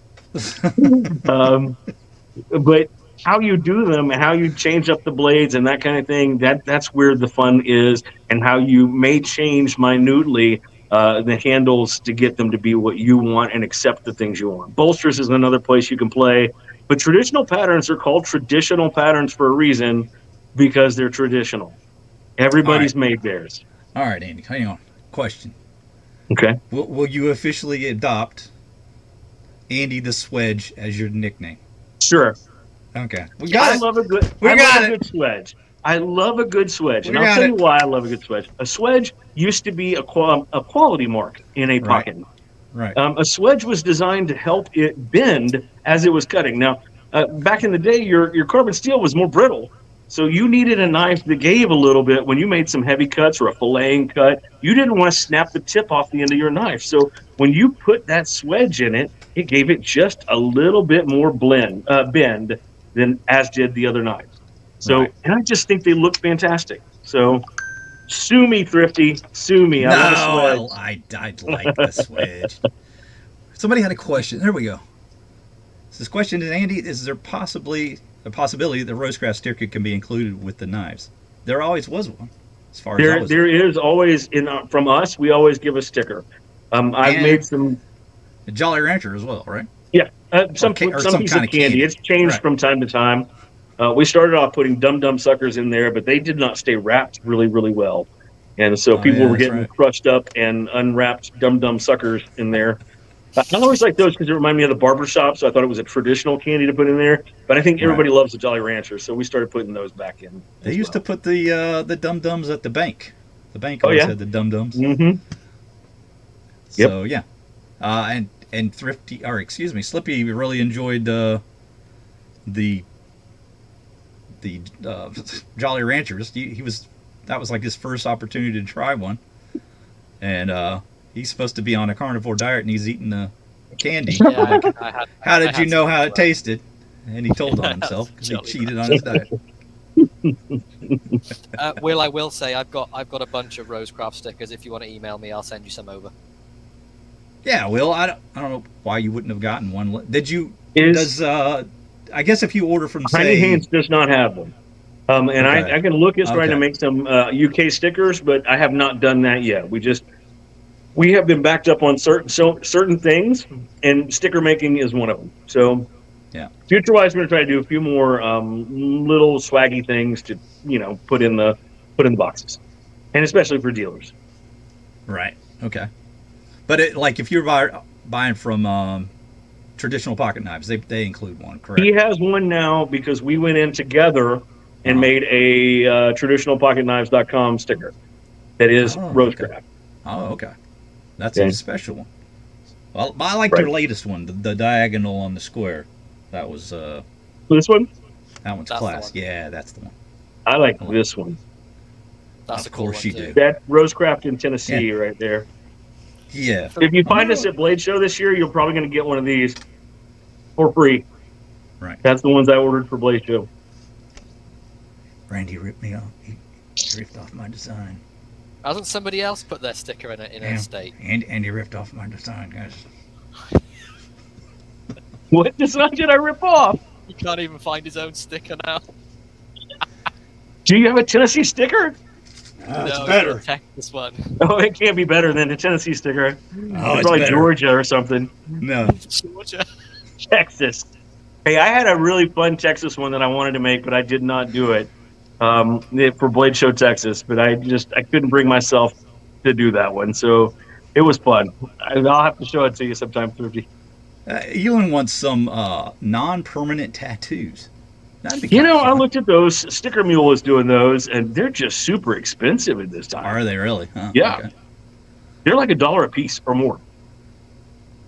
But how you do them, how you change up the blades and that kind of thing, that's where the fun is, and how you may change minutely the handles to get them to be what you want and accept the things you want. Bolsters is another place you can play. But traditional patterns are called traditional patterns for a reason, because they're traditional. Everybody's made theirs. All right, Andy, hang on. Question. Okay. Will you officially adopt Andy the Swedge as your nickname? Sure. Okay. We got it. I love a good swedge. I love a good swedge. And I'll tell you why I love a good swedge. A swedge used to be a quality mark in a pocket knife. Right. A swedge was designed to help it bend as it was cutting. Now, back in the day, your carbon steel was more brittle, so you needed a knife that gave a little bit when you made some heavy cuts or a filleting cut. You didn't want to snap the tip off the end of your knife. So when you put that swedge in it, it gave it just a little bit more bend than as did the other knives. So, and I just think they look fantastic. So, sue me, Thrifty. Sue me. No, I love a swedge. I'd like the swedge. Somebody had a question. There we go. This question is, Andy, is there possibly a possibility that RoseCraft sticker can be included with the knives? There always was one, as far as I was. There is always from us. We always give a sticker. I've made some Jolly Rancher as well, right? Yeah, some piece of candy. It's changed from time to time. We started off putting Dum Dum suckers in there, but they did not stay wrapped really, really well, and so people were getting crushed up and unwrapped Dum Dum suckers in there. I always like those because they remind me of the barbershop, so I thought it was a traditional candy to put in there. But I think everybody loves the Jolly Rancher, so we started putting those back in. They used to put the Dum Dums at the bank. The bank always had the Dum Dums. Mm-hmm. So and Thrifty, or excuse me, Slippy really enjoyed the Jolly Ranchers. That was like his first opportunity to try one, and he's supposed to be on a carnivore diet and he's eating the candy. Yeah, how did you know how it tasted? And he told on himself because he cheated on his diet. Will, I will say I've got a bunch of RoseCraft stickers. If you want to email me, I'll send you some over. Yeah, Will, I don't know why you wouldn't have gotten one. Did you? I guess if you order from Tiny Hands does not have them. And I can look at trying to make some UK stickers, but I have not done that yet. We have been backed up on certain things, and sticker making is one of them. So, future-wise, we're going to try to do a few more little swaggy things to put in the boxes, and especially for dealers. Right. Okay. But if you're buying from traditional pocket knives, they include one, correct? He has one now because we went in together and made a traditionalpocketknives.com sticker that is RoseCraft. Okay. Oh, okay. That's a special one. Well, I like your latest one, the diagonal on the square. That was this one. That one's class. Yeah, that's the one. I like this one. That's of course you do. That's RoseCraft in Tennessee right there. Yeah. If you find us at Blade Show this year, you're probably going to get one of these for free. Right. That's the ones I ordered for Blade Show. Randy ripped me off. He ripped off my design. Hasn't somebody else put their sticker in a state? And he ripped off my design, guys. What design did I rip off? He can't even find his own sticker now. Do you have a Tennessee sticker? It's No, better. This one. Oh, it can't be better than a Tennessee sticker. Oh, it's probably better. Georgia or something. No. Georgia. Texas. Hey, I had a really fun Texas one that I wanted to make, but I did not do it for Blade Show Texas. But I couldn't bring myself to do that one, so it was fun. I'll have to show it to you sometime, Thrifty. Ewan wants some non-permanent tattoos. That'd be You kinda know, I fun. looked at those. Sticker Mule is doing those, and they're just super expensive at this time. Are they really? Huh? Yeah. Okay. They're like $1 a piece or more.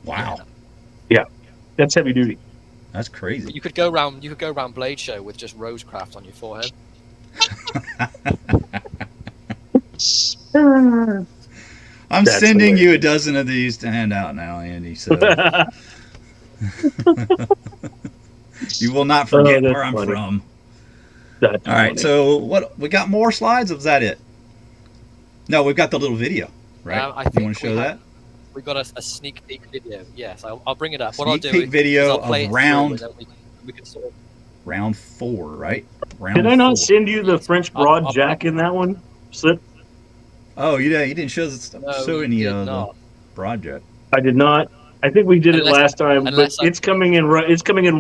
Wow. Yeah, that's heavy duty. That's crazy. You could go around Blade Show with just RoseCraft on your forehead. I'm That's sending you a hilarious. dozen of these to hand out now, Andy. So you will not forget that's where I'm funny. from. That's All right. funny. So what? We got more slides? Or is that it? No, we've got the little video. Right? I You think want to show that? We got a sneak peek video. Yes, I'll bring it up. Sneak What I'll do peek is video I'll play of it round through and then we can sort of, round 4, right? Round Did I 4. not send you the French broad I'll- jack in that one? Slip? Oh, you didn't show No, you any did of the not. project. I did not. I think we did it Unless- last time, but unless I- it's coming in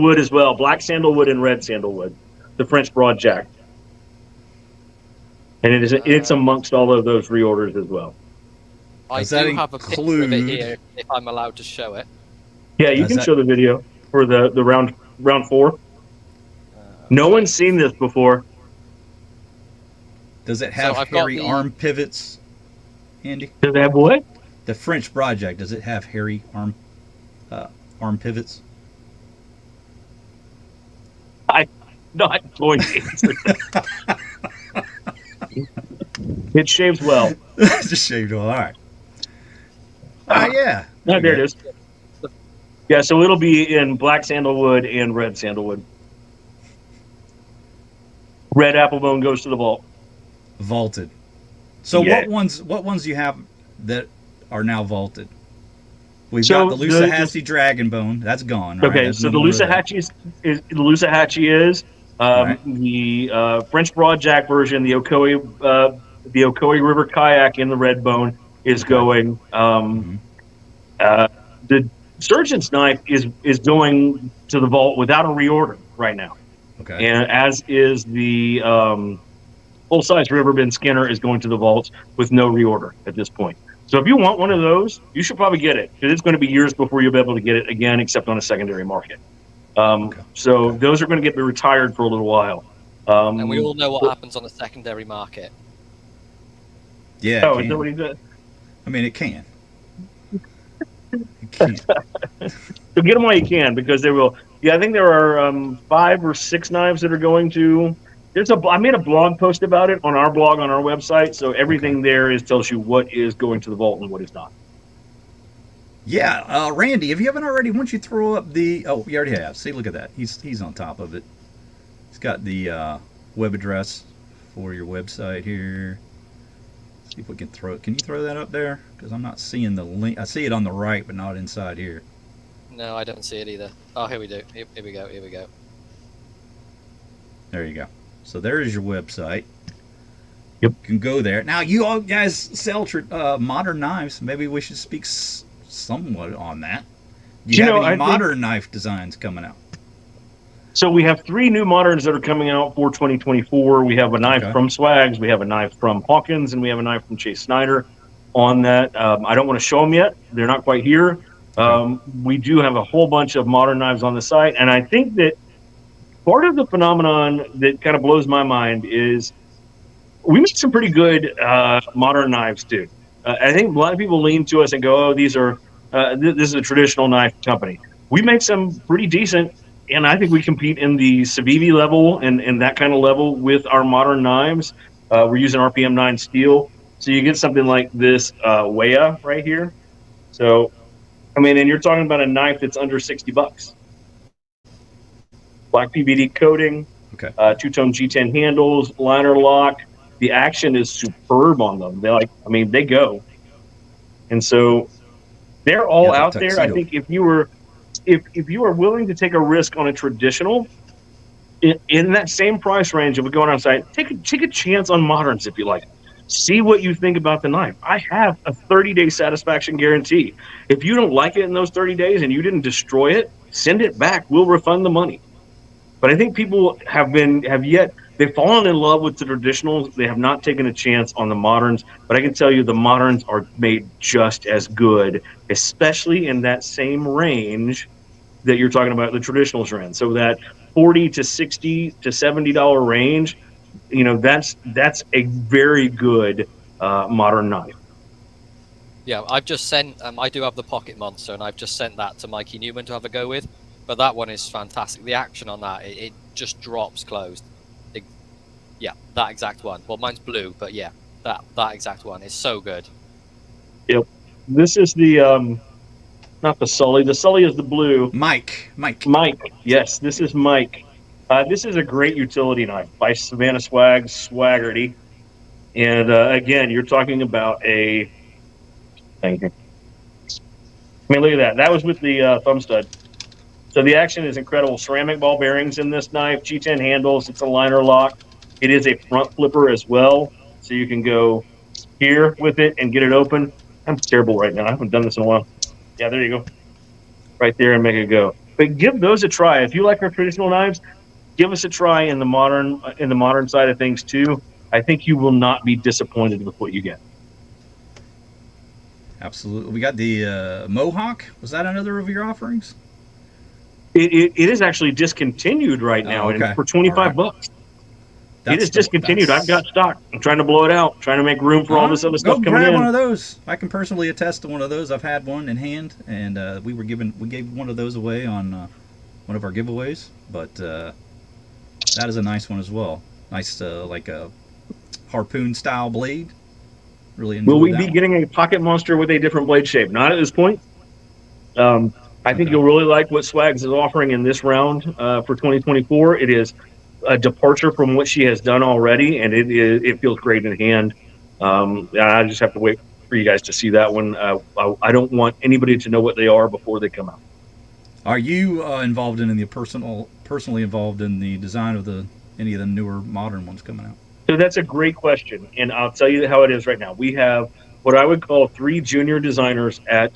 wood as well. Black sandalwood and red sandalwood. The French broad jack. And it's amongst all of those reorders as well. I Does that do have a picture of it include- here if I'm allowed to show it. Yeah, you Does can that- show the video for the round 4. No one's seen this before. Does it have I've got hairy the- arm pivots, Andy? Does it have what? The French project, does it have hairy arm pivots? I'm not going to answer that. It shaves well. Just shaved all right. Yeah. No, there it is. Yeah, so it'll be in black sandalwood and red sandalwood. Red apple bone goes to the vault. Vaulted. So Yeah. what ones do you have that are now vaulted? We've So got the Lusahatchee Dragon Bone. That's gone. Right? Okay, That's so no the more of that. Lusahatchee is Right. the French broadjack version. The Okoi River kayak in the red bone is going. The surgeon's knife is going to the vault without a reorder right now, Okay. and as is the full size Riverbend Skinner is going to the vault with no reorder at this point. So if you want one of those, you should probably get it because it's going to be years before you'll be able to get it again, except on a secondary market. So those are going to get retired for a little while. And we all know what happens on the secondary market. Yeah. Oh, it is that can. what he said? I mean, it can. It can. So get them while you can because they will. Yeah, I think there are 5 or 6 knives that are going to. I made a blog post about it on our blog on our website. So everything there tells you what is going to the vault and what is not. Yeah, Randy, if you haven't already, once you throw up the... Oh, you already have. See, look at that. He's on top of it. He's got the web address for your website here. See if we can throw it. Can you throw that up there? Because I'm not seeing the link. I see it on the right, but not inside here. No, I don't see it either. Oh, here we do. Here we go. Here we go. There you go. So there is your website. Yep. You can go there. Now, you all guys sell modern knives. Maybe we should speak somewhat on that. Do you have any modern knife designs coming out? So we have 3 new moderns that are coming out for 2024. We have a knife from Swags, we have a knife from Hawkins, and we have a knife from Chase Snyder on that. I don't want to show them yet. They're not quite here. We do have a whole bunch of modern knives on the site, and I think that part of the phenomenon that kind of blows my mind is we make some pretty good modern knives, too. I think a lot of people lean to us and go, oh, these are this is a traditional knife company. We make some pretty decent, and I think we compete in the Civivi level and that kind of level with our modern knives. We're using RPM 9 steel. So you get something like this Wea right here. So, I mean, and you're talking about a knife that's under $60. Black PVD coating, two-tone G10 handles, liner lock. The action is superb on them. They go. And so they're all out there. I think if you were willing to take a risk on a traditional, in that same price range, if we go on our site, take a chance on moderns if you like. See what you think about the knife. I have a 30-day satisfaction guarantee. If you don't like it in those 30 days and you didn't destroy it, send it back. We'll refund the money. But I think people they've fallen in love with the traditionals. They have not taken a chance on the moderns. But I can tell you the moderns are made just as good, especially in that same range that you're talking about the traditionals are in. So that $40 to $60 to $70 range, that's a very good modern knife. Yeah, I've just sent. I do have the Pocket Monster, and I've just sent that to Mikey Newman to have a go with. But that one is fantastic. The action on that, it just drops closed. Yeah, that exact one. Well, mine's blue, but yeah, that exact one is so good. Yep. This is the not the Sully. The Sully is the blue. Mike. Yes, this is Mike. This is a great utility knife by Savannah Swaggerty. And again, you're talking about a. Thank you. I mean, look at that. That was with the thumb stud. So the action is incredible. Ceramic ball bearings in this knife. G10 handles. It's a liner lock. It is a front flipper as well, so you can go here with it and get it open. I'm terrible right now. I haven't done this in a while. Yeah, there you go. Right there and make it go. But give those a try. If you like our traditional knives, give us a try in the modern side of things too. I think you will not be disappointed with what you get. Absolutely. We got the Mohawk. Was that another of your offerings? It is actually discontinued right now for $25. It is discontinued. I've got stock. I'm trying to blow it out. Trying to make room for all this other stuff coming in. Grab one of those. I can personally attest to one of those. I've had one in hand, and we gave one of those away on one of our giveaways. But that is a nice one as well. Nice, like a harpoon style blade. Really enjoy. Will we be getting a Pocket Monster with a different blade shape? Not at this point. I think you'll really like what Swags is offering in this round for 2024. It is a departure from what she has done already, and it feels great in hand. I just have to wait for you guys to see that one. I don't want anybody to know what they are before they come out. Are you involved personally involved in the design of any of the newer modern ones coming out? So that's a great question, and I'll tell you how it is right now. We have what I would call 3 junior designers at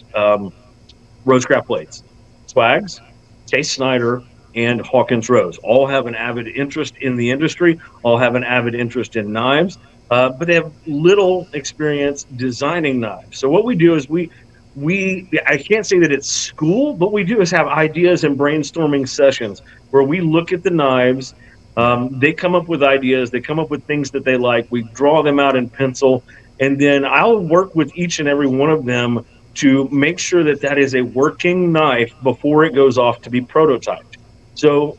RoseCraft Blades: Swags, Chase Snyder, and Hawkins Rose. All have an avid interest in the industry, all have an avid interest in knives, but they have little experience designing knives. So what we do is I can't say that it's school, but we do is have ideas and brainstorming sessions where we look at the knives. They come up with ideas, they come up with things that they like, we draw them out in pencil, and then I'll work with each and every one of them to make sure that that is a working knife before it goes off to be prototyped. So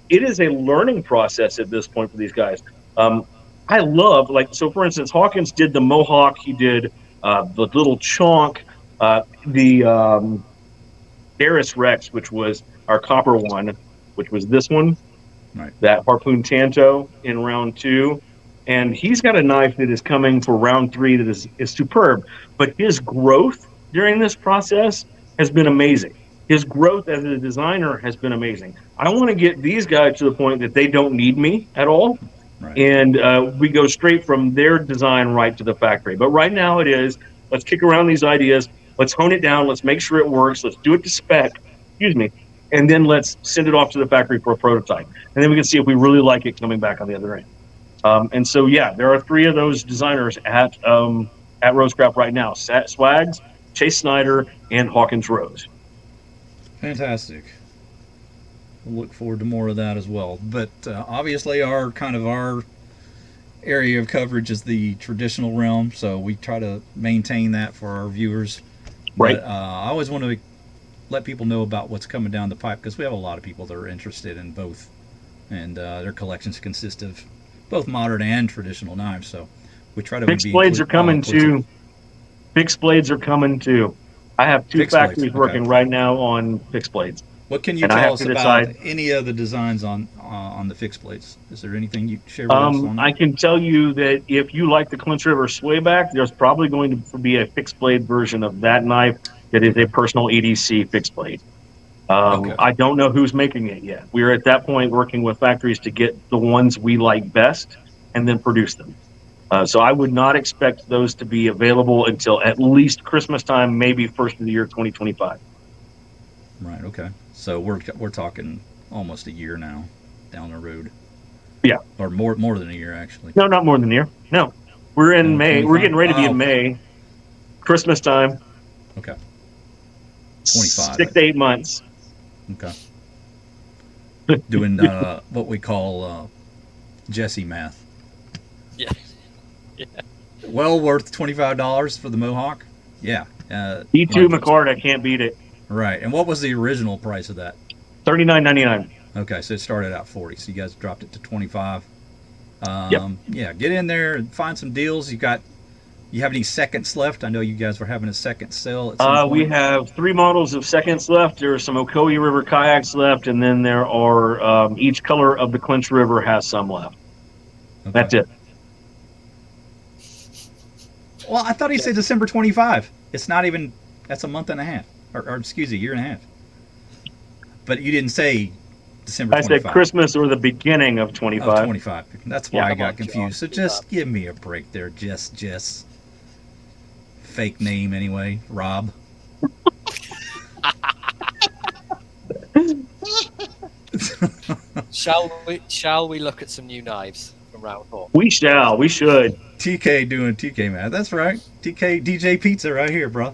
it is a learning process at this point for these guys. I love, so for instance, Hawkins did the Mohawk, he did the little chonk, the Eris Rex, which was our copper one, which was this one, right. That Harpoon Tanto in round 2. And he's got a knife that is coming for round 3 that is superb. But his growth during this process has been amazing. His growth as a designer has been amazing. I want to get these guys to the point that they don't need me at all. Right. And we go straight from their design right to the factory. But right now it is, let's kick around these ideas. Let's hone it down. Let's make sure it works. Let's do it to spec. And then let's send it off to the factory for a prototype. And then we can see if we really like it coming back on the other end. And so, yeah, there are 3 of those designers at RoseCraft right now. Swags, Chase Snyder, and Hawkins Rose. Fantastic. We'll look forward to more of that as well. But obviously our area of coverage is the traditional realm, so we try to maintain that for our viewers. Right. But I always want to let people know about what's coming down the pipe, because we have a lot of people that are interested in both, and their collections consist of both modern and traditional knives. So we try to fixed blades are coming too. Fixed blades are coming too. I have 2 factories working right now on fixed blades. What can you tell us about any of the designs on the fixed blades? Is there anything you share with us on that? I can tell you that if you like the Clinch River swayback, there's probably going to be a fixed blade version of that knife that is a personal EDC fixed blade. Okay. I don't know who's making it yet. We're at that point working with factories to get the ones we like best and then produce them. So I would not expect those to be available until at least Christmas time, maybe first of the year 2025. Right. Okay. So we're talking almost a year now down the road. Yeah. Or more than a year actually. No, not more than a year. No, we're in May. 25? We're getting ready to be Oh. in May. Christmas time. Okay. 25. 6 to 8 months. Okay. Doing what we call Jesse math. Yeah. Yeah. Well worth $25 for the Mohawk. Yeah. E2 McCord, I can't beat it. Right. And what was the original price of that? $39.99. Okay, so it started out 40. So you guys dropped it to 25. Yep. Yeah, get in there and find some deals. You have any seconds left? I know you guys were having a second sale at some point. We have 3 models of seconds left. There are some Okoi River kayaks left, and then there are each color of the Clinch River has some left. Okay. That's it. Well, I thought he said December 25. It's not even. That's a month and a half, or excuse me, a year and a half. But you didn't say December 25. I said Christmas or the beginning of 25. 25. That's why Yeah, I come got on, confused. So John. just give me a break there, Jess. Fake name anyway, Rob. Shall we look at some new knives from round 4? We shall. We should. TK doing TK math. That's right. TK DJ Pizza right here, bro.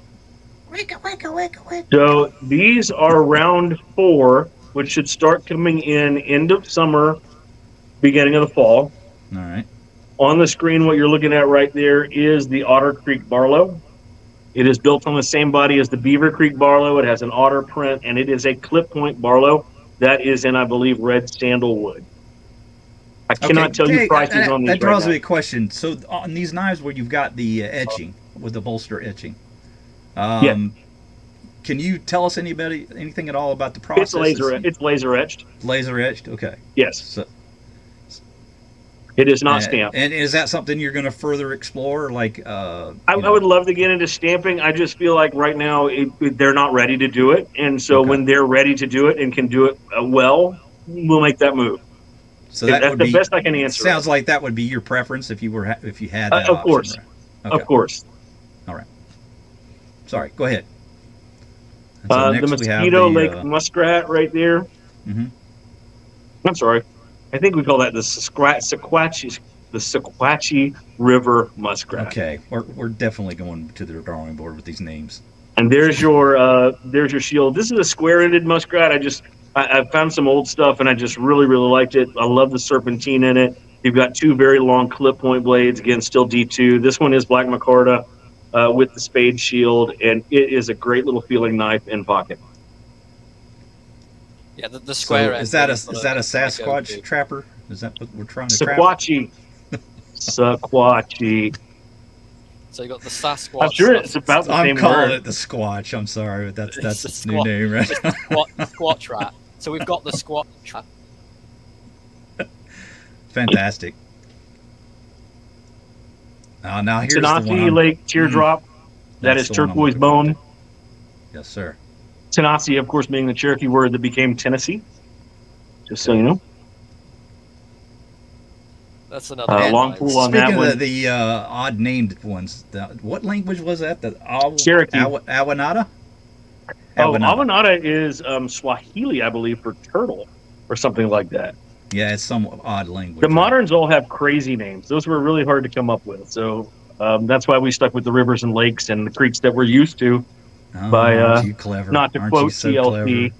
So these are round 4, which should start coming in end of summer, beginning of the fall. All right. On the screen, what you're looking at right there is the Otter Creek Barlow. It is built on the same body as the Beaver Creek Barlow. It has an otter print, and it is a clip point Barlow. That is in, I believe, red sandalwood. I cannot tell you prices on these That draws right me a question. So on these knives where you've got the etching, with the bolster etching, can you tell us anything at all about the process? It's laser etched. Laser etched? Okay. Yes. So, it is not stamped. And is that something you're going to further explore? Like, I would love to get into stamping. I just feel like right now they're not ready to do it, and so when they're ready to do it and can do it well, we'll make that move. So that's the best I can answer. Sounds like that would be your preference if you had that. Of course, option, right? Okay. Of course. All right. Sorry. Go ahead. The Mosquito Lake Muskrat right there. Mm-hmm. I'm sorry. I think we call that the Sequatchie River Muskrat. Okay, we're definitely going to the drawing board with these names. And there's your shield. This is a square-ended muskrat. I found some old stuff and I just really liked it. I love the serpentine in it. You've got 2 very long clip point blades. Again, still D2. This one is black micarta with the spade shield, and it is a great little feeling knife in pocket. Yeah, the square end. Is that a Sasquatch trapper? Is that what we're trying to trap? Sequatchie. So you got the Sasquatch. I'm sure it's about the same I'm calling word. it the Squatch. I'm sorry, but that's It's the new name, right? Squatch rat. So we've got the Squatch rat. Fantastic. Now here's Tenasseee the one. Lake Teardrop. That is turquoise bone. Yes, sir. Tenasseee, of course, being the Cherokee word that became Tennessee. Just so you know. That's another long pool on that one. Speaking of the odd named ones, what language was that? The Cherokee. Awanada? Awanada is Swahili, I believe, for turtle or something like that. Yeah, it's some odd language. The moderns all have crazy names. Those were really hard to come up with. So that's why we stuck with the rivers and lakes and the creeks that we're used to. Aren't you clever? Not to Aren't quote you so TLC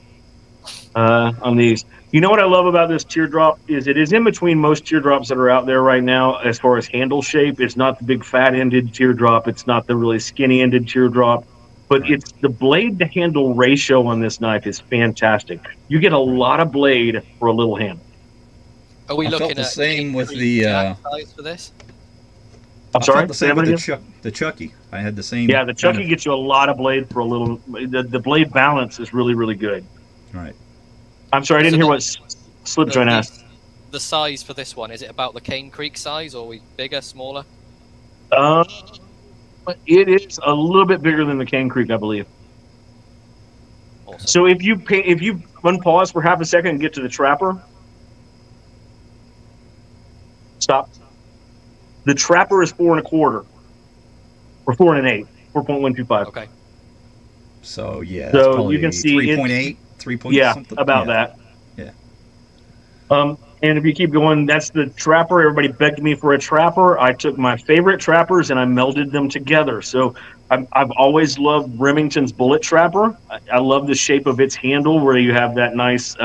clever? on these. You know what I love about this teardrop is it is in between most teardrops that are out there right now as far as handle shape. It's not the big fat-ended teardrop. It's not the really skinny-ended teardrop. But it's the blade to handle ratio on this knife is fantastic. You get a lot of blade for a little handle. Are we I looking felt the at same with the the. size for this? I'm sorry? I felt the same with the Chucky. I had the same. Yeah, the Chucky gets you a lot of blade for a little. The blade balance is really good. Right. I'm sorry, I didn't hear what Slip Joint asked. The size for this one, is it about the Cane Creek size, or are we bigger, smaller? It is a little bit bigger than the Cane Creek, I believe. Awesome. Awesome. So if you unpause for half a second and get to the trapper, stop. The trapper is 4 1/4 or 4 1/8, 4.125. Okay. So yeah, that's So probably you can see 3.8, 3 point Yeah, something. about yeah. that. Yeah. And if you keep going, that's the trapper. Everybody begged me for a trapper. I took my favorite trappers and I melded them together. So I've always loved Remington's bullet trapper. I love the shape of its handle where you have that nice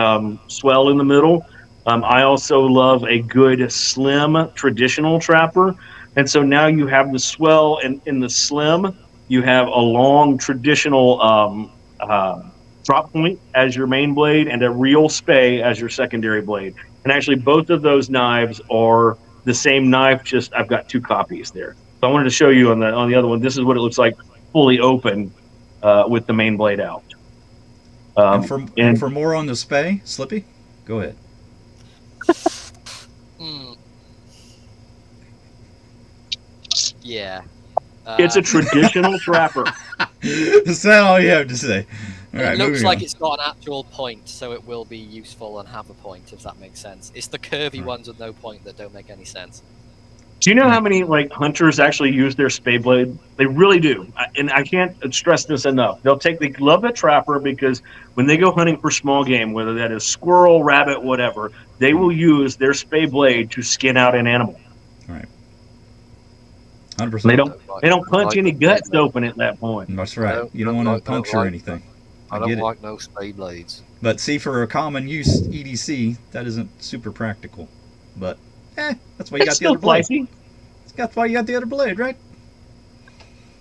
swell in the middle. I also love a good slim traditional trapper. And so now you have the swell and in the slim, you have a long traditional drop point as your main blade and a real spay as your secondary blade. And actually, both of those knives are the same knife, just I've got 2 copies there. So I wanted to show you on the other one. This is what it looks like fully open with the main blade out. And for more on the spay, Slippy, go ahead. Yeah. It's a traditional trapper. Is that all you have to say? All right, It looks moving like on. it's got an actual point, so it will be useful and have a point, if that makes sense. It's the curvy ones with no point that don't make any sense. Do you know how many hunters actually use their spay blade? They really do, and I can't stress this enough. They love a trapper because when they go hunting for small game, whether that is squirrel, rabbit, whatever, they will use their spay blade to skin out an animal. Right. 100%. They don't punch any guts open at that point. That's right. You don't want to puncture anything. I don't like no spade blades. But see, for a common use EDC, that isn't super practical. But that's why you got the other blade. That's why you got the other blade, right?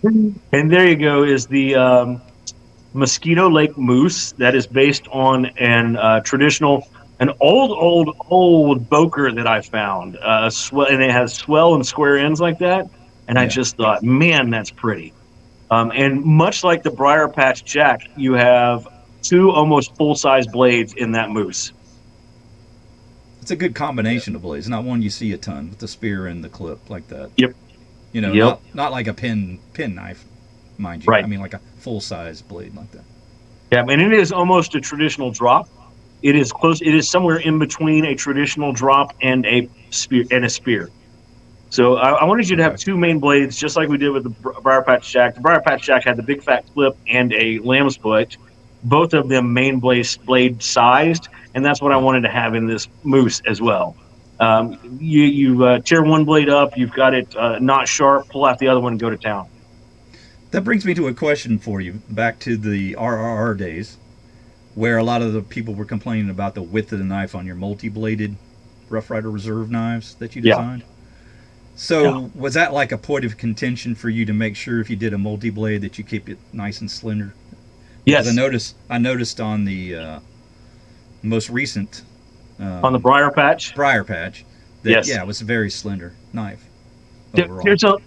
And there you go. Is the Mosquito Lake Moose that is based on an old Boker that I found. And it has swell and square ends like that. And I just thought, man, that's pretty. And much like the Briar Patch Jack, you have 2 almost full-size blades in that moose. It's a good combination of blades, not one you see a ton with the spear and the clip like that. Yep. You know, not like a pen knife, mind you. Right. I mean, like a full-size blade like that. Yeah, and it is almost a traditional drop. It is close. It is somewhere in between a traditional drop and a spear. So I wanted you to have 2 main blades, just like we did with the Briar Patch Jack. The Briar Patch Jack had the big fat clip and a lamb's foot, both of them main blade sized, and that's what I wanted to have in this moose as well. You tear one blade up, you've got it not sharp, pull out the other one and go to town. That brings me to a question for you, back to the RRR days, where a lot of the people were complaining about the width of the knife on your multi-bladed Rough Rider Reserve knives that you designed. So was that like a point of contention for you to make sure if you did a multi-blade that you keep it nice and slender? Yes. I noticed on the most recent on the Briar Patch that it was a very slender knife overall.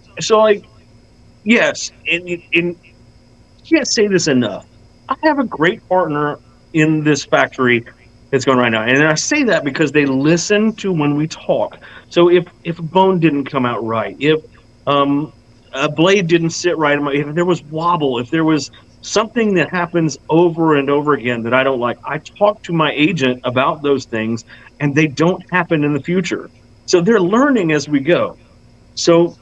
Yes, and can't say this enough. I have a great partner in this factory that's going right now, and I say that because they listen to when we talk. So if a bone didn't come out right, if a blade didn't sit right, if there was wobble, if there was something that happens over and over again that I don't like, I talk to my agent about those things, and they don't happen in the future. So they're learning as we go. So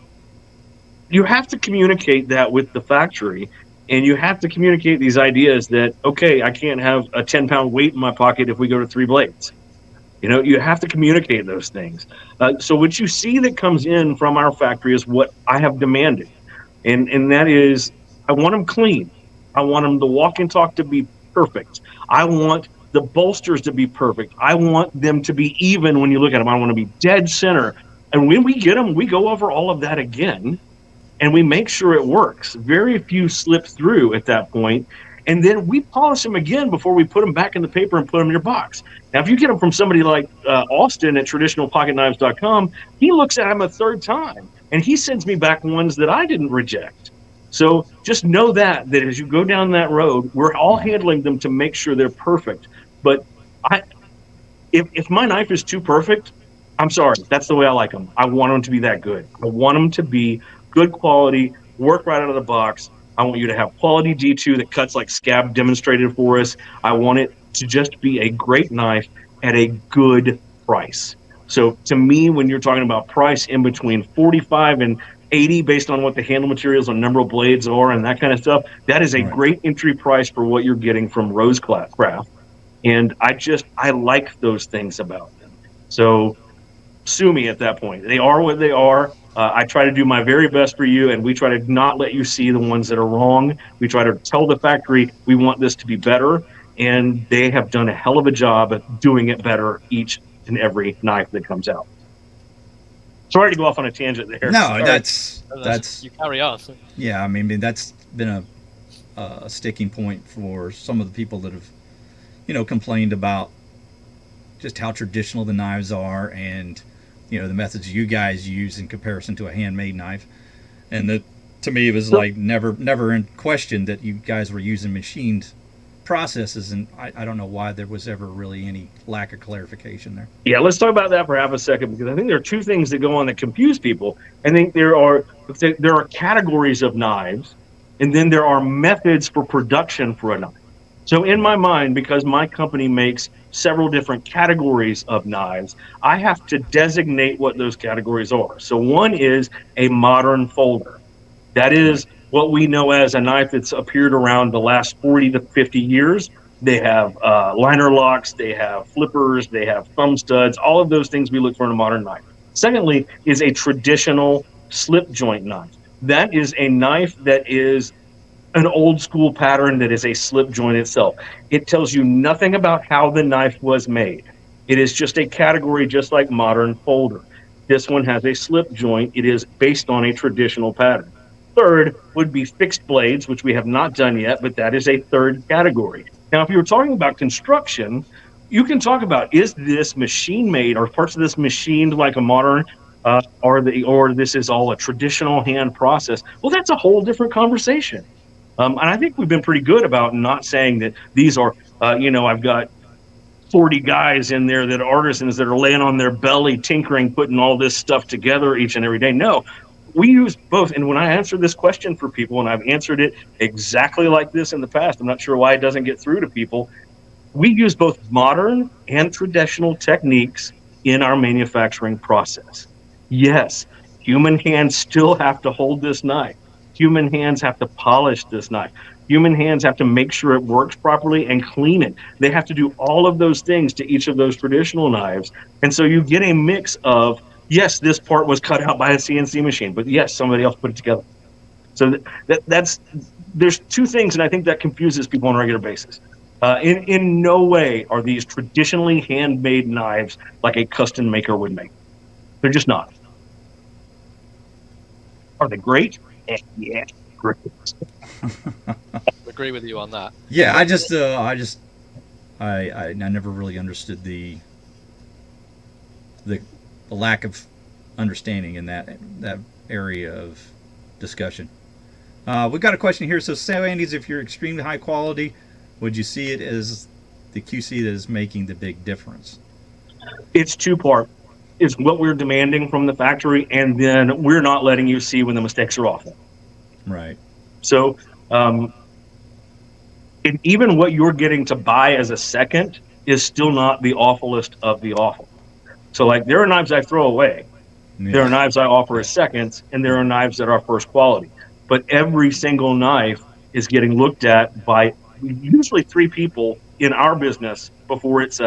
you have to communicate that with the factory, and you have to communicate these ideas that, okay, I can't have a 10-pound weight in my pocket if we go to 3 blades. You have to communicate those things. So what you see that comes in from our factory is what I have demanded. And that is, I want them clean. I want them to walk and talk to be perfect. I want the bolsters to be perfect. I want them to be even when you look at them. I want to be dead center. And when we get them, we go over all of that again, and we make sure it works. Very few slip through at that point. And then we polish them again before we put them back in the paper and put them in your box. Now, if you get them from somebody like Austin at traditionalpocketknives.com, he looks at them a third time, and he sends me back ones that I didn't reject. So just know that as you go down that road, we're all handling them to make sure they're perfect. But if my knife is too perfect, I'm sorry. That's the way I like them. I want them to be that good. I want them to be good quality, work right out of the box. I want you to have quality D2 that cuts like Scab demonstrated for us. I want it to just be a great knife at a good price. So to me, when you're talking about price in between 45 and 80 based on what the handle materials and number of blades are and that kind of stuff, that is a great entry price for what you're getting from RoseCraft. And I like those things about them. So sue me at that point. They are what they are. I try to do my very best for you, and we try to not let you see the ones that are wrong. We try to tell the factory we want this to be better, and they have done a hell of a job at doing it better each and every knife that comes out. Sorry to go off on a tangent there. No, Sorry. that's you carry on. yeah. I mean, that's been a sticking point for some of the people that have, complained about just how traditional the knives are, and the methods you guys use in comparison to a handmade knife. And that, to me, it was like never in question that you guys were using machined processes, and I don't know why there was ever really any lack of clarification there. Yeah, let's talk about that for half a second, because I think there are two things that go on that confuse people. I think there are categories of knives, and then there are methods for production for a knife. So in my mind, because my company makes several different categories of knives, I have to designate what those categories are. So one is a modern folder. That is what we know as a knife that's appeared around the last 40 to 50 years. They have liner locks, they have flippers, they have thumb studs, all of those things we look for in a modern knife. Secondly is a traditional slip joint knife. That is a knife that is an old school pattern that is a slip joint itself. It tells you nothing about how the knife was made. It is just a category, just like modern folder. This one has a slip joint. It is based on a traditional pattern. Third would be fixed blades, which we have not done yet, but that is a third category. Now, if you were talking about construction, you can talk about, is this machine made, or parts of this machined like a modern, or this is all a traditional hand process? Well, that's a whole different conversation. And I think we've been pretty good about not saying that these are, I've got 40 guys in there that are artisans that are laying on their belly, tinkering, putting all this stuff together each and every day. No, we use both. And when I answer this question for people, and I've answered it exactly like this in the past, I'm not sure why it doesn't get through to people. We use both modern and traditional techniques in our manufacturing process. Yes, human hands still have to hold this knife. Human hands have to polish this knife. Human hands have to make sure it works properly and clean it. They have to do all of those things to each of those traditional knives. And so you get a mix of, yes, this part was cut out by a CNC machine, but yes, somebody else put it together. So there's two things, and I think that confuses people on a regular basis. In no way are these traditionally handmade knives like a custom maker would make. They're just not. Are they great? Yeah, great. Agree with you on that. Yeah, I never really understood the lack of understanding in that area of discussion. We've got a question here. So, say, Andy's, if you're extremely high quality, would you see it as the QC that is making the big difference? It's two-part. It's what we're demanding from the factory, and then we're not letting you see when the mistakes are awful. Right. So, and even what you're getting to buy as a second is still not the awfulest of the awful. So, like, there are knives I throw away. Yeah. There are knives I offer as seconds, and there are knives that are first quality. But every single knife is getting looked at by usually 3 people in our business before it's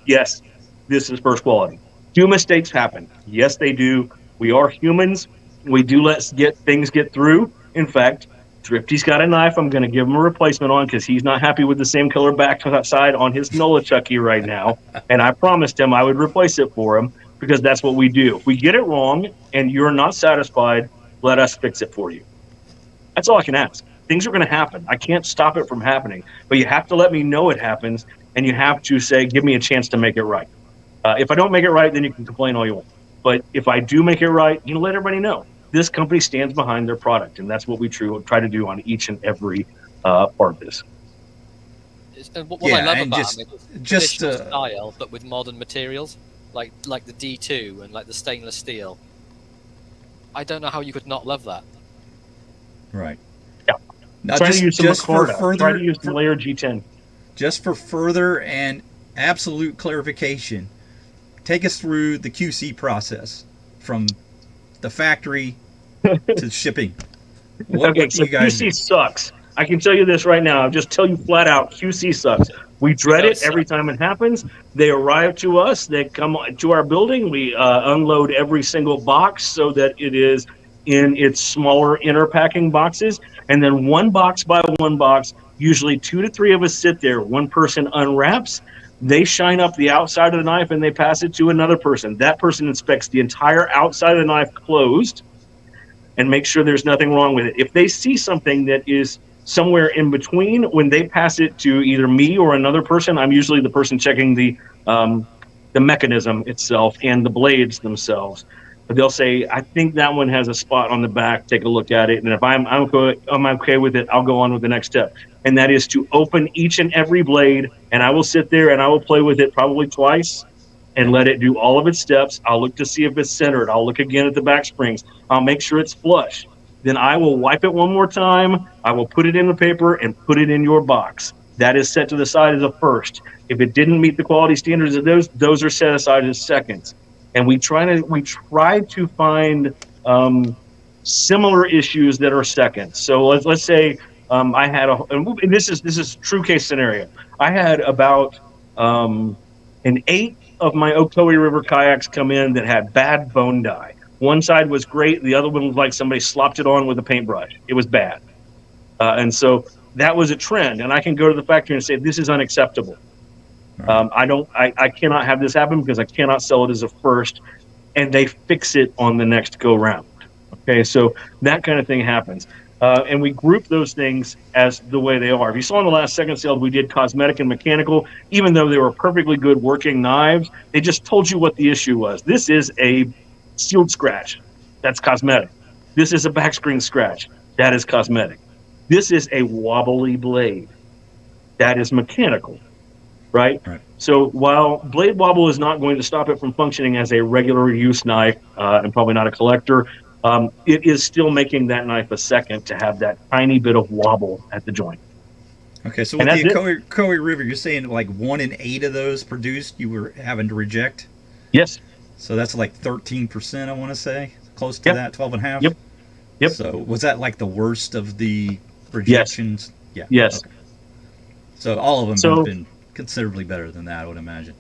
yes, this is first quality. Do mistakes happen? Yes, they do. We are humans. We do let things get through. In fact, Thrifty's got a knife I'm going to give him a replacement on because he's not happy with the same color backside on his Nolachucky right now. And I promised him I would replace it for him because that's what we do. If we get it wrong and you're not satisfied, let us fix it for you. That's all I can ask. Things are going to happen. I can't stop it from happening. But you have to let me know it happens, and you have to say, give me a chance to make it right. If I don't make it right, then you can complain all you want. But if I do make it right, let everybody know. This company stands behind their product, and that's what we try to do on each and every part of this. And what I love about it is traditional style, but with modern materials, like the D2 and like the stainless steel. I don't know how you could not love that. Right. Yeah. Now, Try to use some just for Micarta. Try to further, use some Layer G10. just for further and absolute clarification, take us through the QC process from the factory to shipping. What Okay, do so you guys QC do? sucks. I can tell you this right now. I'll just tell you flat out, QC sucks. We dread it every time it happens. They arrive to us. They come to our building. We unload every single box so that it is in its smaller inner packing boxes. And then one box by one box, usually 2 to 3 of us sit there. One person unwraps. They shine up the outside of the knife and they pass it to another person. That person inspects the entire outside of the knife closed and make sure there's nothing wrong with it. If they see something that is somewhere in between, when they pass it to either me or another person, I'm usually the person checking the mechanism itself and the blades themselves. But they'll say, I think that one has a spot on the back. Take a look at it. And if I'm okay with it, I'll go on with the next step. And that is to open each and every blade. And I will sit there and I will play with it probably twice and let it do all of its steps. I'll look to see if it's centered. I'll look again at the back springs. I'll make sure it's flush. Then I will wipe it one more time. I will put it in the paper and put it in your box. That is set to the side as a first. If it didn't meet the quality standards of those are set aside as seconds. And we try to find similar issues that are seconds. So let's say I had and this is true case scenario. I had about an 8 of my Okoi River kayaks come in that had bad bone dye. One side was great. The other one was like somebody slopped it on with a paintbrush. It was bad. And so that was a trend. And I can go to the factory and say, this is unacceptable. I cannot have this happen because I cannot sell it as a first. And they fix it on the next go round. Okay, so that kind of thing happens. And we group those things as the way they are. If you saw in the last second sale, we did cosmetic and mechanical. Even though they were perfectly good working knives, they just told you what the issue was. This is a sealed scratch. That's cosmetic. This is a back spring scratch. That is cosmetic. This is a wobbly blade. That is mechanical, right? So while blade wobble is not going to stop it from functioning as a regular use knife and probably not a collector, it is still making that knife a second to have that tiny bit of wobble at the joint. Okay, so with the Okoi River, you're saying like 1 in 8 of those produced you were having to reject? Yes. So that's like 13%, I want to say, close to that, 12.5. Yep. So was that like the worst of the rejections? Yes. Yeah. Yes. Okay. So all of them have been considerably better than that, I would imagine.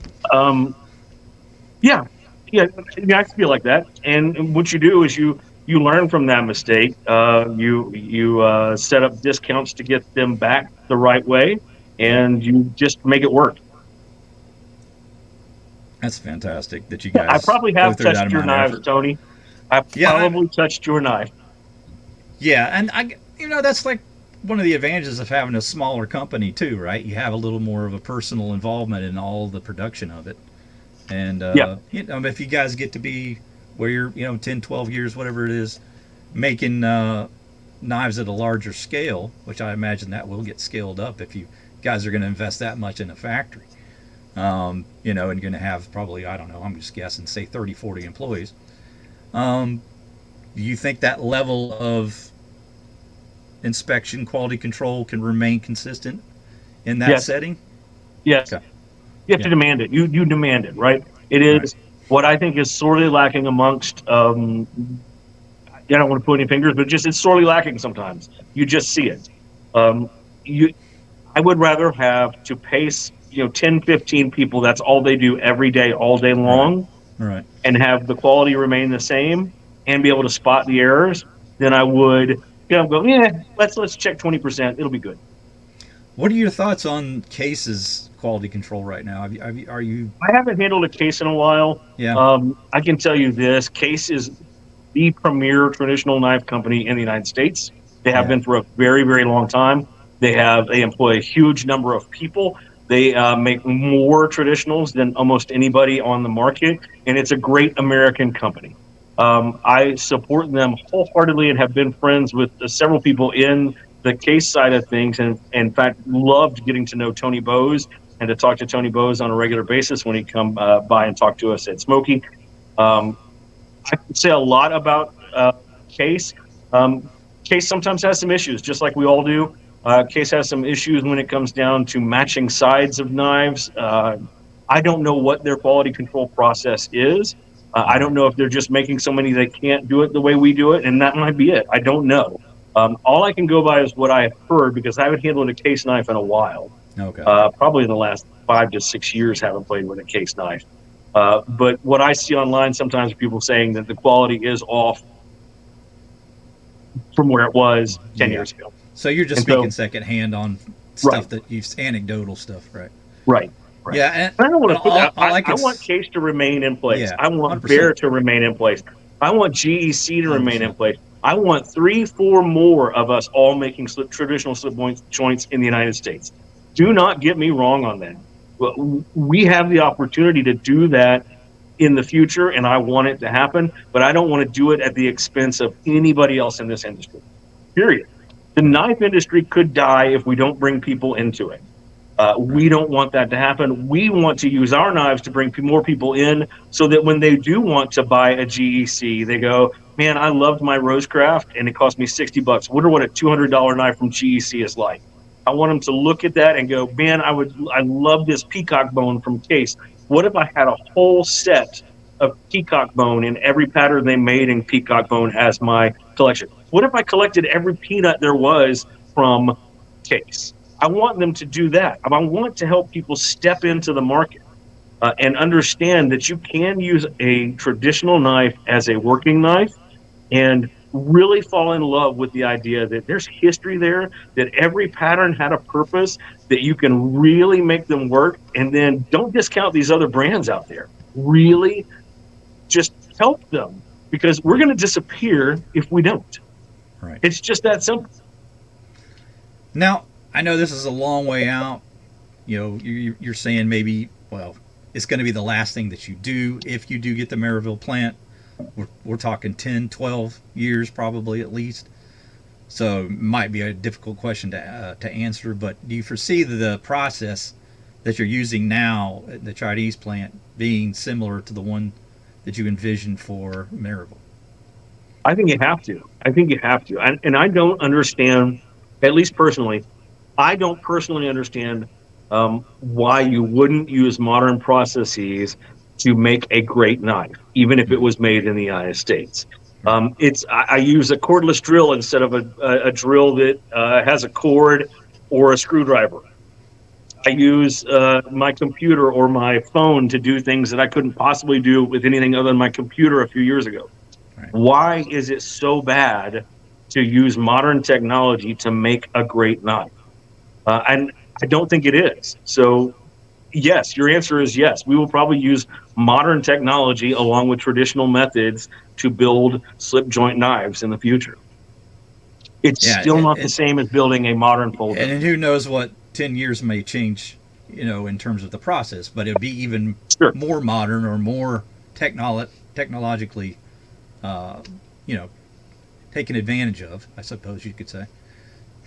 Yeah, I feel like that. And what you do is you learn from that mistake. You set up discounts to get them back the right way, and you just make it work. That's fantastic that you guys. I probably have touched your knife, Tony. I probably touched your knife. Yeah, and that's like one of the advantages of having a smaller company too, right? You have a little more of a personal involvement in all the production of it. And if you guys get to be where you're 10, 12 years, whatever it is, making knives at a larger scale, which I imagine that will get scaled up if you guys are going to invest that much in a factory. And you're going to have probably, I don't know, I'm just guessing, say 30, 40 employees. Do you think that level of inspection, quality control can remain consistent in that setting? Yes. Okay. You have to demand it. You demand it, right? It is what I think is sorely lacking amongst, I don't want to put any fingers, but it's sorely lacking sometimes. You just see it. I would rather have to pace 10, 15 people, that's all they do every day, all day long, right, and have the quality remain the same and be able to spot the errors, than I would go, let's check 20%. It'll be good. What are your thoughts on cases quality control right now? Are you? I haven't handled a case in a while. Yeah. I can tell you this: Case is the premier traditional knife company in the United States. They have been for a very, very long time. They employ a huge number of people. They make more traditionals than almost anybody on the market, and it's a great American company. I support them wholeheartedly and have been friends with several people in the case side of things, and in fact loved getting to know Tony Bowes and to talk to Tony Bowes on a regular basis when he'd come by and talk to us at Smoky. I could say a lot about Case. Case sometimes has some issues, just like we all do. Case has some issues when it comes down to matching sides of knives. I don't know what their quality control process is. I don't know if they're just making so many they can't do it the way we do it, and that might be it. I don't know. All I can go by is what I've heard, because I haven't handled a case knife in a while. Okay. Probably in the last 5 to 6 years, haven't played with a case knife. But what I see online sometimes are people saying that the quality is off from where it was 10 years ago. So you're just speaking secondhand on stuff that you've anecdotal stuff, right? Right. Yeah, and I don't want to put that. I want Case to remain in place. Yeah, I want 100%. Bear to remain in place. I want GEC to remain in place. I want 3-4 more of us all making traditional slip joints in the United States. Do not get me wrong on that. We have the opportunity to do that in the future, and I want it to happen, but I don't want to do it at the expense of anybody else in this industry. Period. The knife industry could die if we don't bring people into it. We don't want that to happen. We want to use our knives to bring more people in, so that when they do want to buy a GEC, they go, man, I loved my RoseCraft and it cost me $60. Wonder what a $200 knife from GEC is like. I want them to look at that and go, man, I love this peacock bone from Case. What if I had a whole set of peacock bone in every pattern they made in peacock bone as my collection? What if I collected every peanut there was from Case? I want them to do that. I want to help people step into the market and understand that you can use a traditional knife as a working knife and really fall in love with the idea that there's history there, that every pattern had a purpose, that you can really make them work, and then don't discount these other brands out there. Really just help them, because we're going to disappear if we don't. Right. It's just that simple. Now, I know this is a long way out. You know, you're saying maybe, well, it's going to be the last thing that you do if you do get the Maryville plant. We're talking 10, 12 years probably at least. So it might be a difficult question to answer, but do you foresee the process that you're using now at the Chinese plant being similar to the one that you envisioned for Maryville? I think you have to. And I don't understand, at least personally, I don't personally understand why you wouldn't use modern processes to make a great knife, even if it was made in the United States. I use a cordless drill instead of a drill that has a cord or a screwdriver. I use my computer or my phone to do things that I couldn't possibly do with anything other than my computer a few years ago. Right. Why is it so bad to use modern technology to make a great knife? And I don't think it is. So yes, your answer is yes. We will probably use modern technology along with traditional methods to build slip joint knives in the future. It's still not the same as building a modern folder. And who knows what 10 years may change, you know, in terms of the process, but it'll be even more modern or more technologically, you know, taken advantage of, I suppose you could say.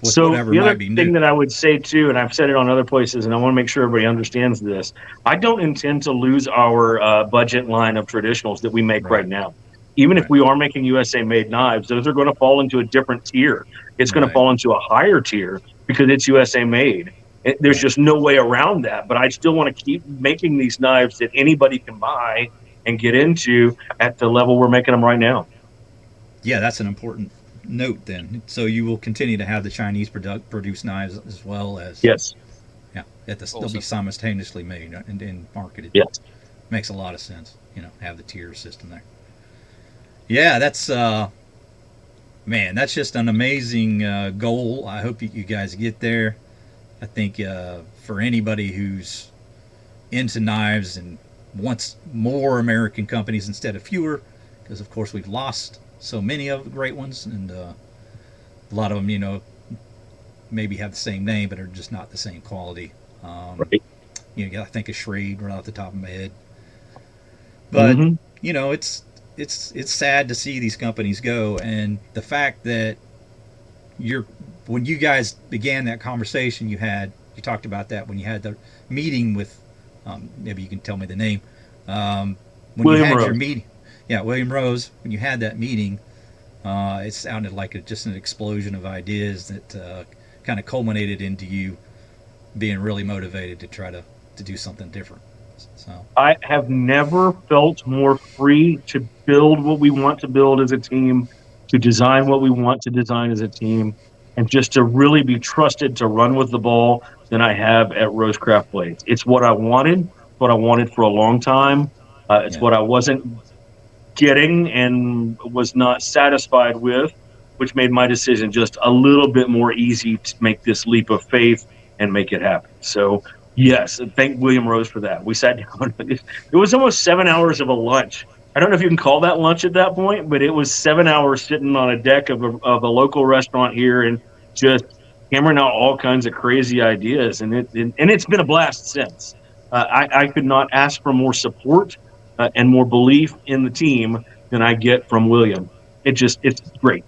So the other thing that I would say too, and I've said it on other places, and I want to make sure everybody understands this, I don't intend to lose our budget line of traditionals that we make right now. Even if we are making USA made knives, those are going to fall into a different tier. It's going to fall into a higher tier because it's USA made. There's just no way around that. But I still want to keep making these knives that anybody can buy and get into at the level we're making them right now. Yeah, that's an important note then. So you will continue to have the Chinese produced knives as well as they'll be simultaneously made and marketed. Yes, makes a lot of sense. You know, have the tier system there. Yeah, that's man, that's just an amazing goal. I hope you guys get there. I think for anybody who's into knives and wants more American companies instead of fewer, because of course we've lost so many of the great ones, and a lot of them, you know, maybe have the same name but are just not the same quality. You know, I think of Schrade right off the top of my head, but you know, it's sad to see these companies go, and the fact that when you guys began that conversation, you talked about that when you had the meeting with maybe you can tell me the name when William you had Rose. Your meeting. Yeah, William Rose, when you had that meeting, It sounded like just an explosion of ideas that kind of culminated into you being really motivated to try to do something different. So I have never felt more free to build what we want to build as a team, to design what we want to design as a team, and just to really be trusted to run with the ball than I have at RoseCraft Blades. It's what I wanted, what I wanted for a long time. It's what I wasn't getting and was not satisfied with, which made my decision just a little bit more easy to make this leap of faith and make it happen. So, yes, thank William Rose for that. We sat down. It was almost 7 hours of a lunch. I don't know if you can call that lunch at that point, but it was 7 hours sitting on a deck of a local restaurant here and just hammering out all kinds of crazy ideas. And it's been a blast since. I could not ask for more support and more belief in the team than I get from William. It's great.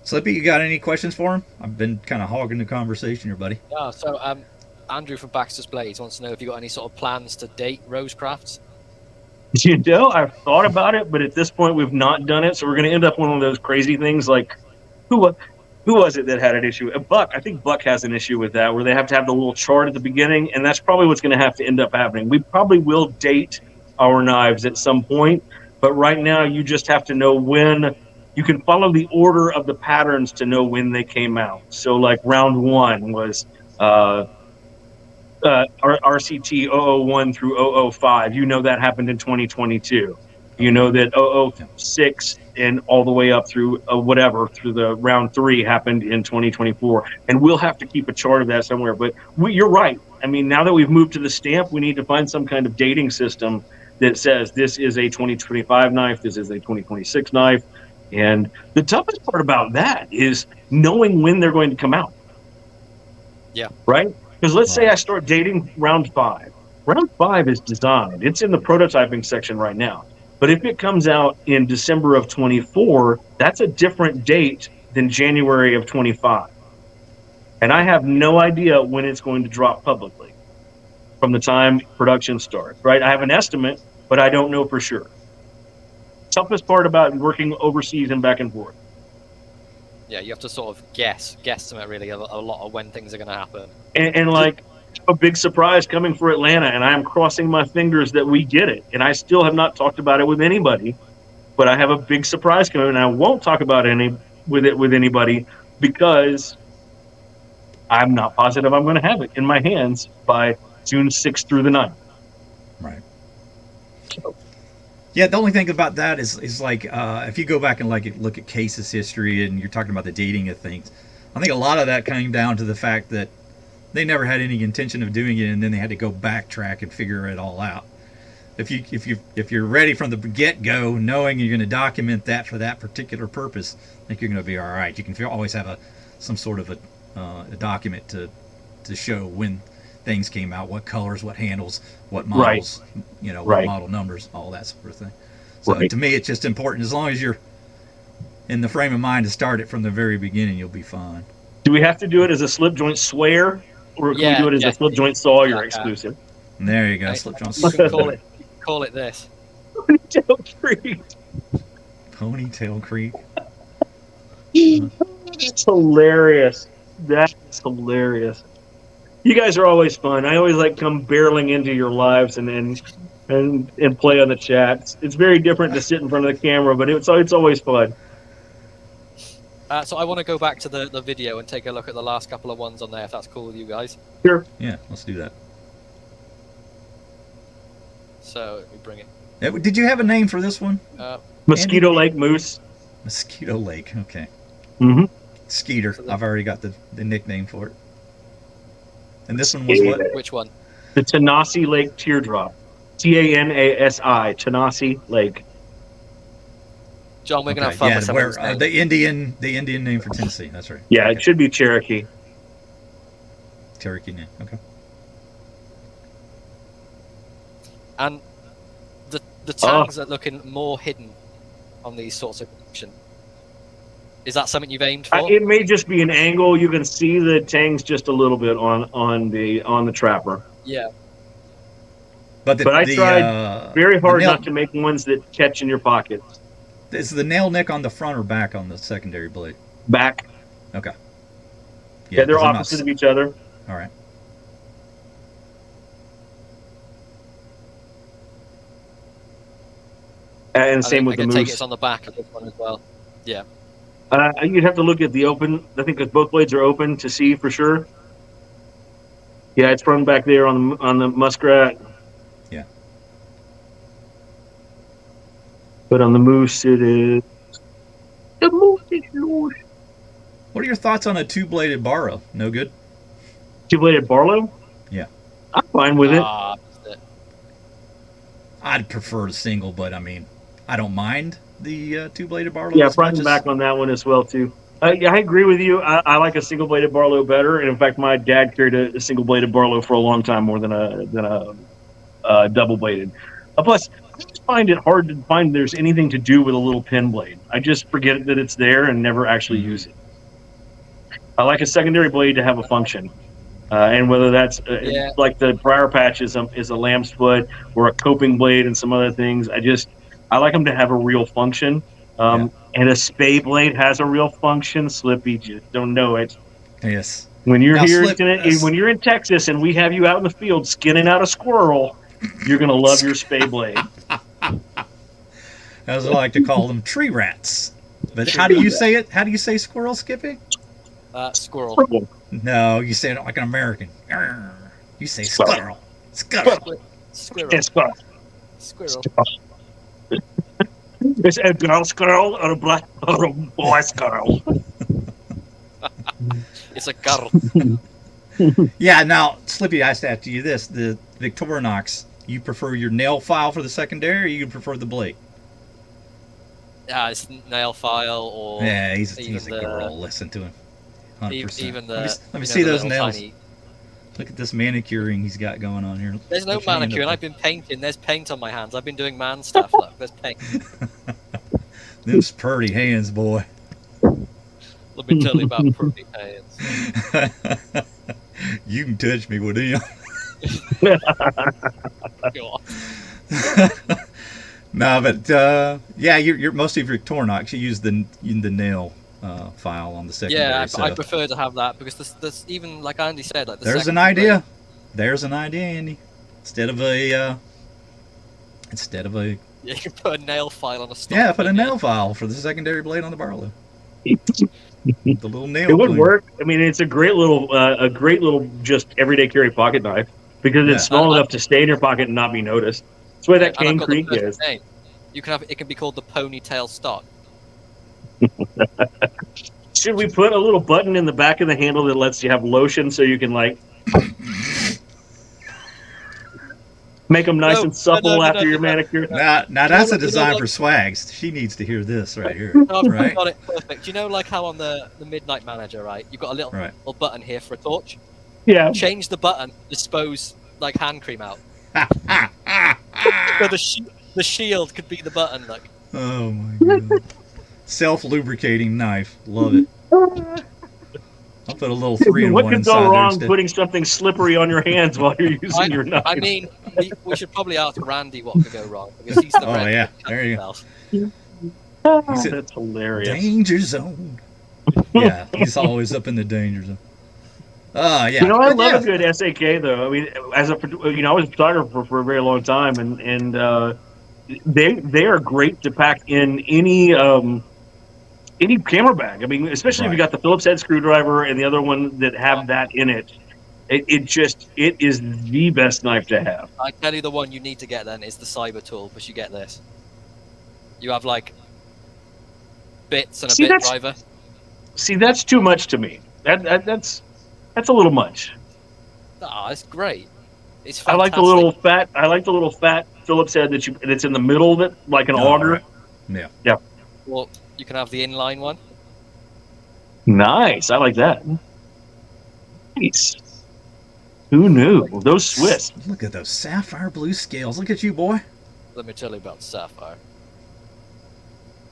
Slippy, you got any questions for him? I've been kind of hogging the conversation here, buddy. Yeah, so Andrew from Baxter's Blades wants to know if you got any sort of plans to date RoseCraft. You know, I've thought about it, but at this point we've not done it. So we're going to end up one of those crazy things like who was it that had an issue? Buck. I think Buck has an issue with that, where they have to have the little chart at the beginning, and that's probably what's going to have to end up happening. We probably will date our knives at some point, but right now you just have to know when. You can follow the order of the patterns to know when they came out. So, like round one was RCT 001 through 005. You know that happened in 2022. You know that 006 and all the way up through through the round 3 happened in 2024. And we'll have to keep a chart of that somewhere. But you're right. I mean, now that we've moved to the stamp, we need to find some kind of dating system that says this is a 2025 knife, this is a 2026 knife. And the toughest part about that is knowing when they're going to come out. Yeah. Right? Because let's say I start dating round 5. Round 5 is designed. It's in the prototyping section right now. But if it comes out in December of 24, that's a different date than January of 25. And I have no idea when it's going to drop publicly from the time production starts, right? I have an estimate, but I don't know for sure. Toughest part about working overseas and back and forth. Yeah, you have to sort of guesstimate really a lot of when things are going to happen. And like a big surprise coming for Atlanta, and I am crossing my fingers that we get it. And I still have not talked about it with anybody, but I have a big surprise coming, and I won't talk about it with anybody because I'm not positive I'm going to have it in my hands by June 6th through the 9th. Right. So. Yeah, the only thing about that is like if you go back and look at Case's history and you're talking about the dating of things, I think a lot of that came down to the fact that they never had any intention of doing it, and then they had to go backtrack and figure it all out. If you're ready from the get-go, knowing you're going to document that for that particular purpose, I think you're going to be all right. You can always have some sort of a document to show when things came out, what colors, what handles, what models, right. What model numbers, all that sort of thing. So to me, it's just important. As long as you're in the frame of mind to start it from the very beginning, you'll be fine. Do we have to do it as a slip joint swear, or can we do it as a slip joint Sawyer exclusive? There you go, slip joint Sawyer. You can call it this. Ponytail Creek. Ponytail Creek. That's hilarious. That's hilarious. You guys are always fun. I always come barreling into your lives and play on the chat. It's very different to sit in front of the camera, but it's always fun. So I want to go back to the video and take a look at the last couple of ones on there, if that's cool with you guys. Sure. Yeah, let's do that. So we bring it. Did you have a name for this one? Mosquito Lake Moose. Mosquito Lake. Okay. Mm-hmm. Skeeter. I've already got the nickname for it. And this one was what? Which one? The Tanasi Lake Teardrop. Tanasi, Tanasi Lake. John, we're gonna have fun with some of these names. The Indian name for Tennessee. That's right. Yeah, It should be Cherokee. Cherokee name. Okay. And the tangs are looking more hidden on these sorts of action. Is that something you've aimed for? It may just be an angle. You can see the tangs just a little bit on the trapper. Yeah. But I tried very hard not to make ones that catch in your pockets. Is the nail nick on the front or back on the secondary blade? Back. Okay. Yeah, they're 'cause I'm not opposite of each other. All right. And same with the take moose. it's on the back of this one as well. Yeah. You'd have to look at the open. I think because both blades are open to see for sure. Yeah, it's from back there on the muskrat. Yeah. But on the moose, it is. The moose is loose. What are your thoughts on a two-bladed Barlow? No good? Two-bladed Barlow? Yeah. I'm fine with it. I'd prefer the single, but I mean, I don't mind the two-bladed Barlow. Yeah, as front much and as- back on that one as well too. Yeah, I agree with you. I like a single-bladed Barlow better, and in fact, my dad carried a single-bladed Barlow for a long time more than a double-bladed. Plus, I just find it hard to find there's anything to do with a little pin blade. I just forget that it's there and never actually use it. I like a secondary blade to have a function, and whether that's like the briar patch is a lamb's foot or a coping blade and some other things. I like them to have a real function. And a spay blade has a real function. Slippy just don't know it. Yes. When you're Now, here, Slip- when you're in Texas and we have you out in the field skinning out a squirrel, you're gonna love your spay blade. As I like to call them, tree rats. But how do you say it? How do you say squirrel, Skippy? Squirrel. No, you say it like an American. Arr. You say squirrel. Squirrel. Squirrel. Squirrel. Is it a girl squirrel or a black or a boy squirrel? It's a girl. Yeah, now, Slippy, I have to ask you this. The Victorinox, you prefer your nail file for the secondary or you prefer the blade? Yeah, it's nail file or... Yeah, he's a the, girl. Listen to him. 100%. Even the... Let me see those little nails. tiny- Look at this manicuring he's got going on here. There's no Put your hand manicure, and up I've been painting. There's paint on my hands. I've been doing man stuff. Look, there's paint. Them's pretty hands, boy. Let me tell you about pretty hands. You can touch me with them. Go on. No, but yeah, you're mostly for Victorinox. You use the nail file on the secondary. Yeah, so I prefer to have that because there's even like Andy said, like there's an idea. There's an idea, Andy. Instead of a yeah, you can put a nail file on a stock. yeah, put a nail file for the secondary blade on the Barlow. The little nail. It would cleaner. work. I mean, it's a great little just everyday carry pocket knife because it's small enough to stay in your pocket and not be noticed. That's why that Cane Creek is. You can have it can be called the ponytail stock. Should we put a little button in the back of the handle that lets you have lotion so you can like make them nice and supple after your manicure? Now that's a design for Swags. She needs to hear this right here. No, I've Right? got it perfect. You know, like how on the Midnight Manager, right? You've got a little button here for a torch. Yeah. Change the button, dispose like hand cream out. So the shield could be the button, like. Oh my god. Self-lubricating knife. Love it. I'll put a little 3-in-1 What could inside go there wrong instead. putting something slippery on your hands while you're using your knife? I mean, we should probably ask Randy what could go wrong because he's the Oh, Randy yeah. that There you himself. He's in That's hilarious. danger zone. Yeah, he's always up in the danger zone. Yeah. You know, I But love yeah. a good SAK though. I mean, I was a photographer for a very long time, and they are great to pack in any camera bag. I mean, especially if you got the Phillips head screwdriver and the other one that have that in it. It is the best knife to have. I tell you, the one you need to get then is the Cyber Tool, because you get this. You have like bits and a bit driver. See, that's too much to me. That's a little much. Ah, it's great. It's I fantastic. like the little fat Phillips head that's in the middle of it, like an auger. Right. Yeah. Yeah. Well, you can have the inline one. Nice. I like that. Nice. Who knew? Those Swiss. Look at those sapphire blue scales. Look at you, boy. Let me tell you about Sapphire.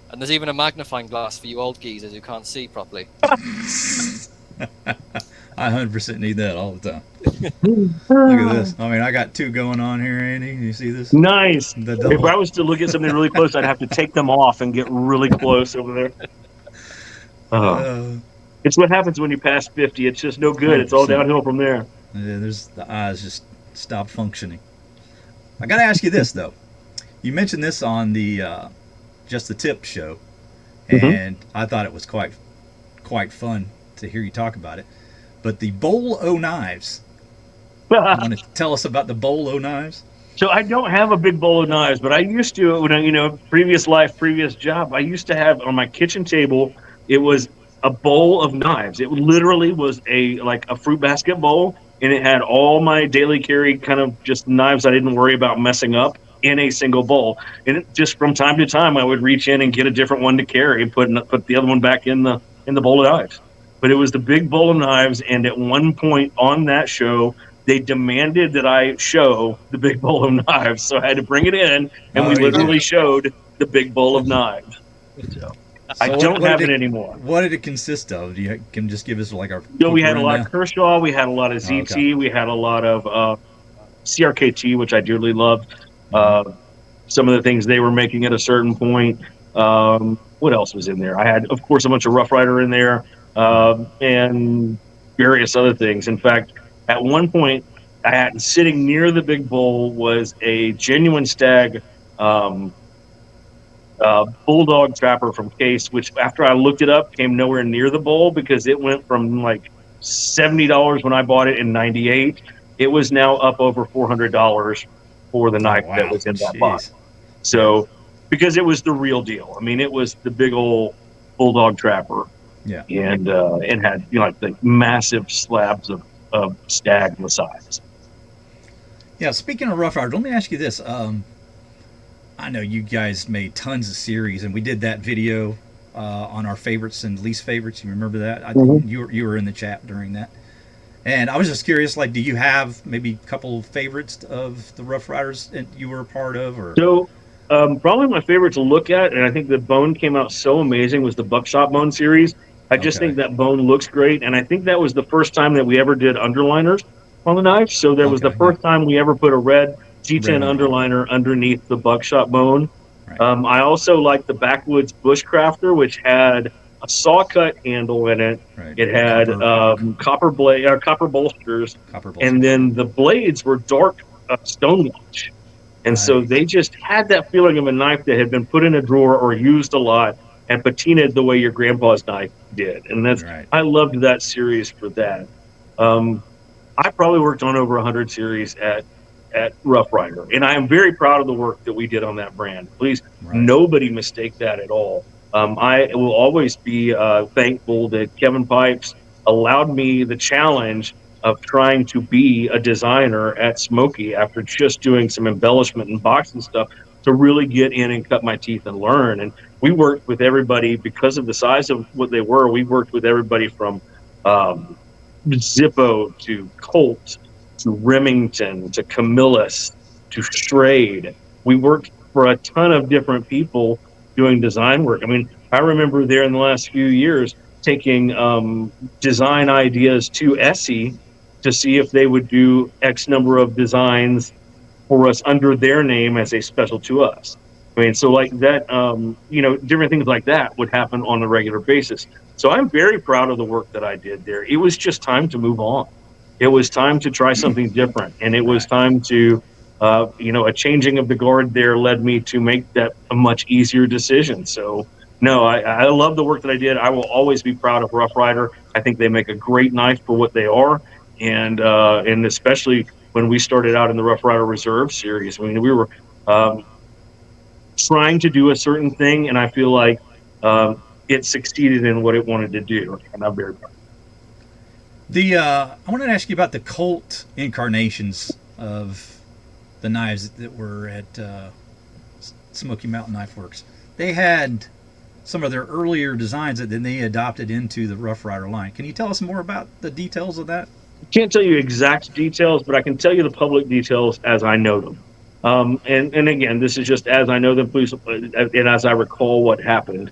And there's even a magnifying glass for you old geezers who can't see properly. I 100% need that all the time. Look at this. I mean, I got two going on here, Andy. You see this? Nice. The If double. I was to look at something really close, I'd have to take them off and get really close over there. It's what happens when you pass 50. It's just no good. It's all 100%. downhill from there. Yeah, there's the eyes just stop functioning. I got to ask you this though. You mentioned this on the Just the Tip show, and I thought it was quite fun to hear you talk about it. But the Bowl O knives. You want to tell us about the Bowl O knives? So I don't have a big bowl of knives, but I used to, when I, previous life, previous job, I used to have on my kitchen table, it was a bowl of knives. It literally was like a fruit basket bowl, and it had all my daily carry kind of just knives I didn't worry about messing up in a single bowl. And just from time to time, I would reach in and get a different one to carry and put the other one back in the bowl of knives. But it was the big bowl of knives, and at one point on that show, they demanded that I show the big bowl of knives. So I had to bring it in, and we literally showed the big bowl of knives. So I don't have it anymore. What did it consist of? You can just give us like our. We had a lot of Kershaw. We had a lot of ZT. We had a lot of CRKT, which I dearly loved. Some of the things they were making at a certain point. What else was in there? I had, of course, a bunch of Rough Rider in there, and various other things. In fact, at one point, I had sitting near the big bowl was a genuine Stag bulldog trapper from Case, which after I looked it up came nowhere near the bowl because it went from like $70 when I bought it in '98. It was now up over $400 for the knife that was in that box. So, because it was the real deal. I mean, it was the big old bulldog trapper. Yeah. And it had like the massive slabs of Stag on the sides. Yeah. Speaking of Rough Rider, let me ask you this. I know you guys made tons of series, and we did that video on our favorites and least favorites. You remember that? I think you were in the chat during that. And I was just curious, like, do you have maybe a couple favorites of the Rough Riders that you were a part of? Or so, probably my favorite to look at, and I think the bone came out so amazing, was the Buckshot Bone series. I just think that bone looks great, and I think that was the first time that we ever did underliners on the knife. So there was the first time we ever put a red G10 underliner underneath the Buckshot Bone. Right. I also like the Backwoods Bushcrafter, which had a saw cut handle in it. Right. It had copper bolsters, and then the blades were dark stonewash. And so they just had that feeling of a knife that had been put in a drawer or used a lot and patinaed the way your grandpa's knife did. And that's I loved that series for that. I probably worked on over 100 series at Rough Rider, and I am very proud of the work that we did on that brand. Please, nobody mistake that at all. I will always be thankful that Kevin Pipes allowed me the challenge of trying to be a designer at Smokey after just doing some embellishment and boxing stuff to really get in and cut my teeth and learn. And we worked with everybody because of the size of what they were. We worked with everybody from Zippo to Colt to Remington to Camillus to Strayed. We worked for a ton of different people doing design work. I mean, I remember there in the last few years taking design ideas to Essie to see if they would do X number of designs for us under their name as a special to us. I mean, so like that, different things like that would happen on a regular basis. So I'm very proud of the work that I did there. It was just time to move on. It was time to try something different. And it was time to, a changing of the guard there led me to make that a much easier decision. So no, I love the work that I did. I will always be proud of Rough Rider. I think they make a great knife for what they are. And especially when we started out in the Rough Rider Reserve series, I mean, we were trying to do a certain thing, and I feel like it succeeded in what it wanted to do. And I'm very proud. I wanted to ask you about the Colt incarnations of the knives that were at Smoky Mountain Knife Works. They had some of their earlier designs that then they adopted into the Rough Rider line. Can you tell us more about the details of that? I can't tell you exact details, but I can tell you the public details as I know them. And again, this is just as I know them, please, and as I recall what happened.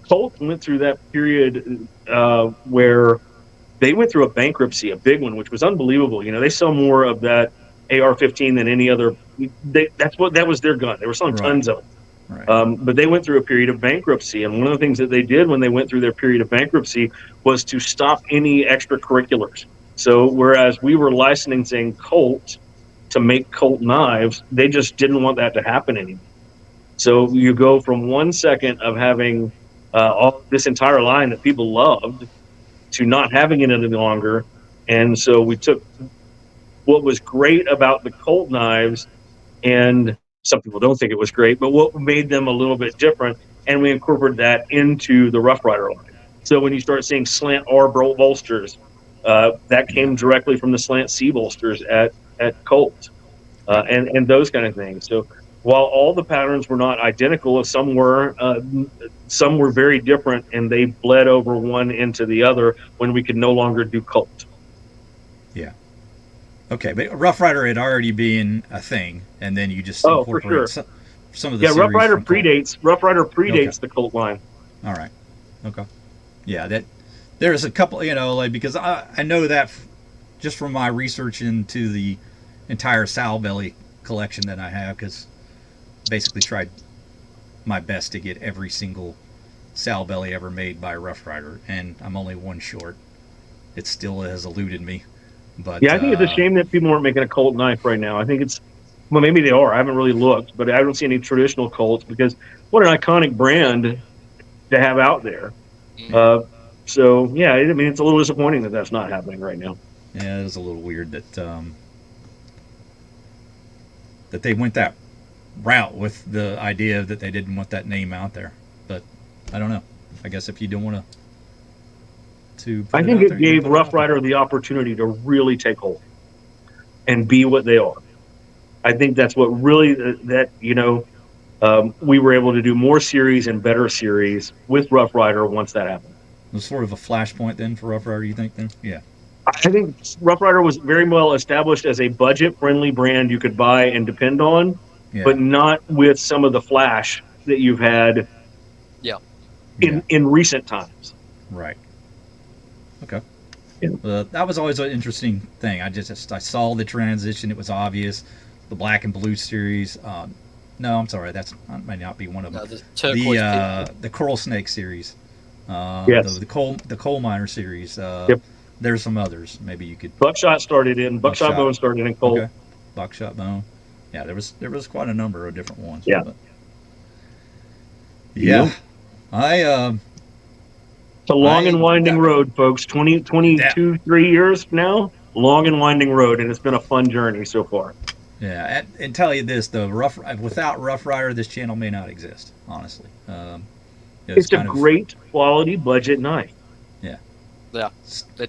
Colt went through that period where they went through a bankruptcy, a big one, which was unbelievable. They sell more of that AR-15 than any other. That was their gun. They were selling tons of it. Right. But they went through a period of bankruptcy, and one of the things that they did when they went through their period of bankruptcy was to stop any extracurriculars. So whereas we were licensing Colt to make Colt knives, they just didn't want that to happen anymore. So you go from 1 second of having all this entire line that people loved to not having it any longer. And so we took what was great about the Colt knives, and some people don't think it was great, but what made them a little bit different, and we incorporated that into the Rough Rider line. So when you start seeing slant R bolsters, that came directly from the slant C bolsters at Colt, and those kind of things. So while all the patterns were not identical, some were very different, and they bled over one into the other when we could no longer do Colt. Yeah. Okay, but Rough Rider had already been a thing, and then you just incorporate some of the series. Rough Rider predates the Colt line. All right. Okay. Yeah, that there's a couple, because I know that just from my research into the entire Sow Belly collection that I have, because basically tried my best to get every single Sow Belly ever made by Rough Rider, and I'm only one short. It still has eluded me. But yeah, I think it's a shame that people aren't making a Colt knife right now. I think maybe they are. I haven't really looked, but I don't see any traditional Colts, because what an iconic brand to have out there. So yeah, I mean, it's a little disappointing that that's not happening right now. Yeah, it is a little weird that that they went that route with the idea that they didn't want that name out there. But I don't know. I guess if you don't want to I think it gave Rough Rider the opportunity to really take hold and be what they are. I think that's what really we were able to do more series and better series with Rough Rider once that happened. It was sort of a flashpoint then for Rough Rider, you think then? Yeah. I think Rough Rider was very well established as a budget-friendly brand you could buy and depend on, but not with some of the flash that you've had in recent times. Right. Okay. Yeah. That was always an interesting thing. I saw the transition. It was obvious. The Black and Blue series. No, I'm sorry. That might not be one of them. The Coral Snake series. Yes. The coal miner series. There's some others. Maybe you could. Buckshot Bone started in Colt. Okay. Buckshot Bone. Yeah, there was quite a number of different ones. Yeah. But, yeah. It's a long and winding road, folks. 3 years now. Long and winding road, and it's been a fun journey so far. Yeah, and tell you this though, without Rough Rider, this channel may not exist. Honestly, it's a great quality budget knife. Yeah,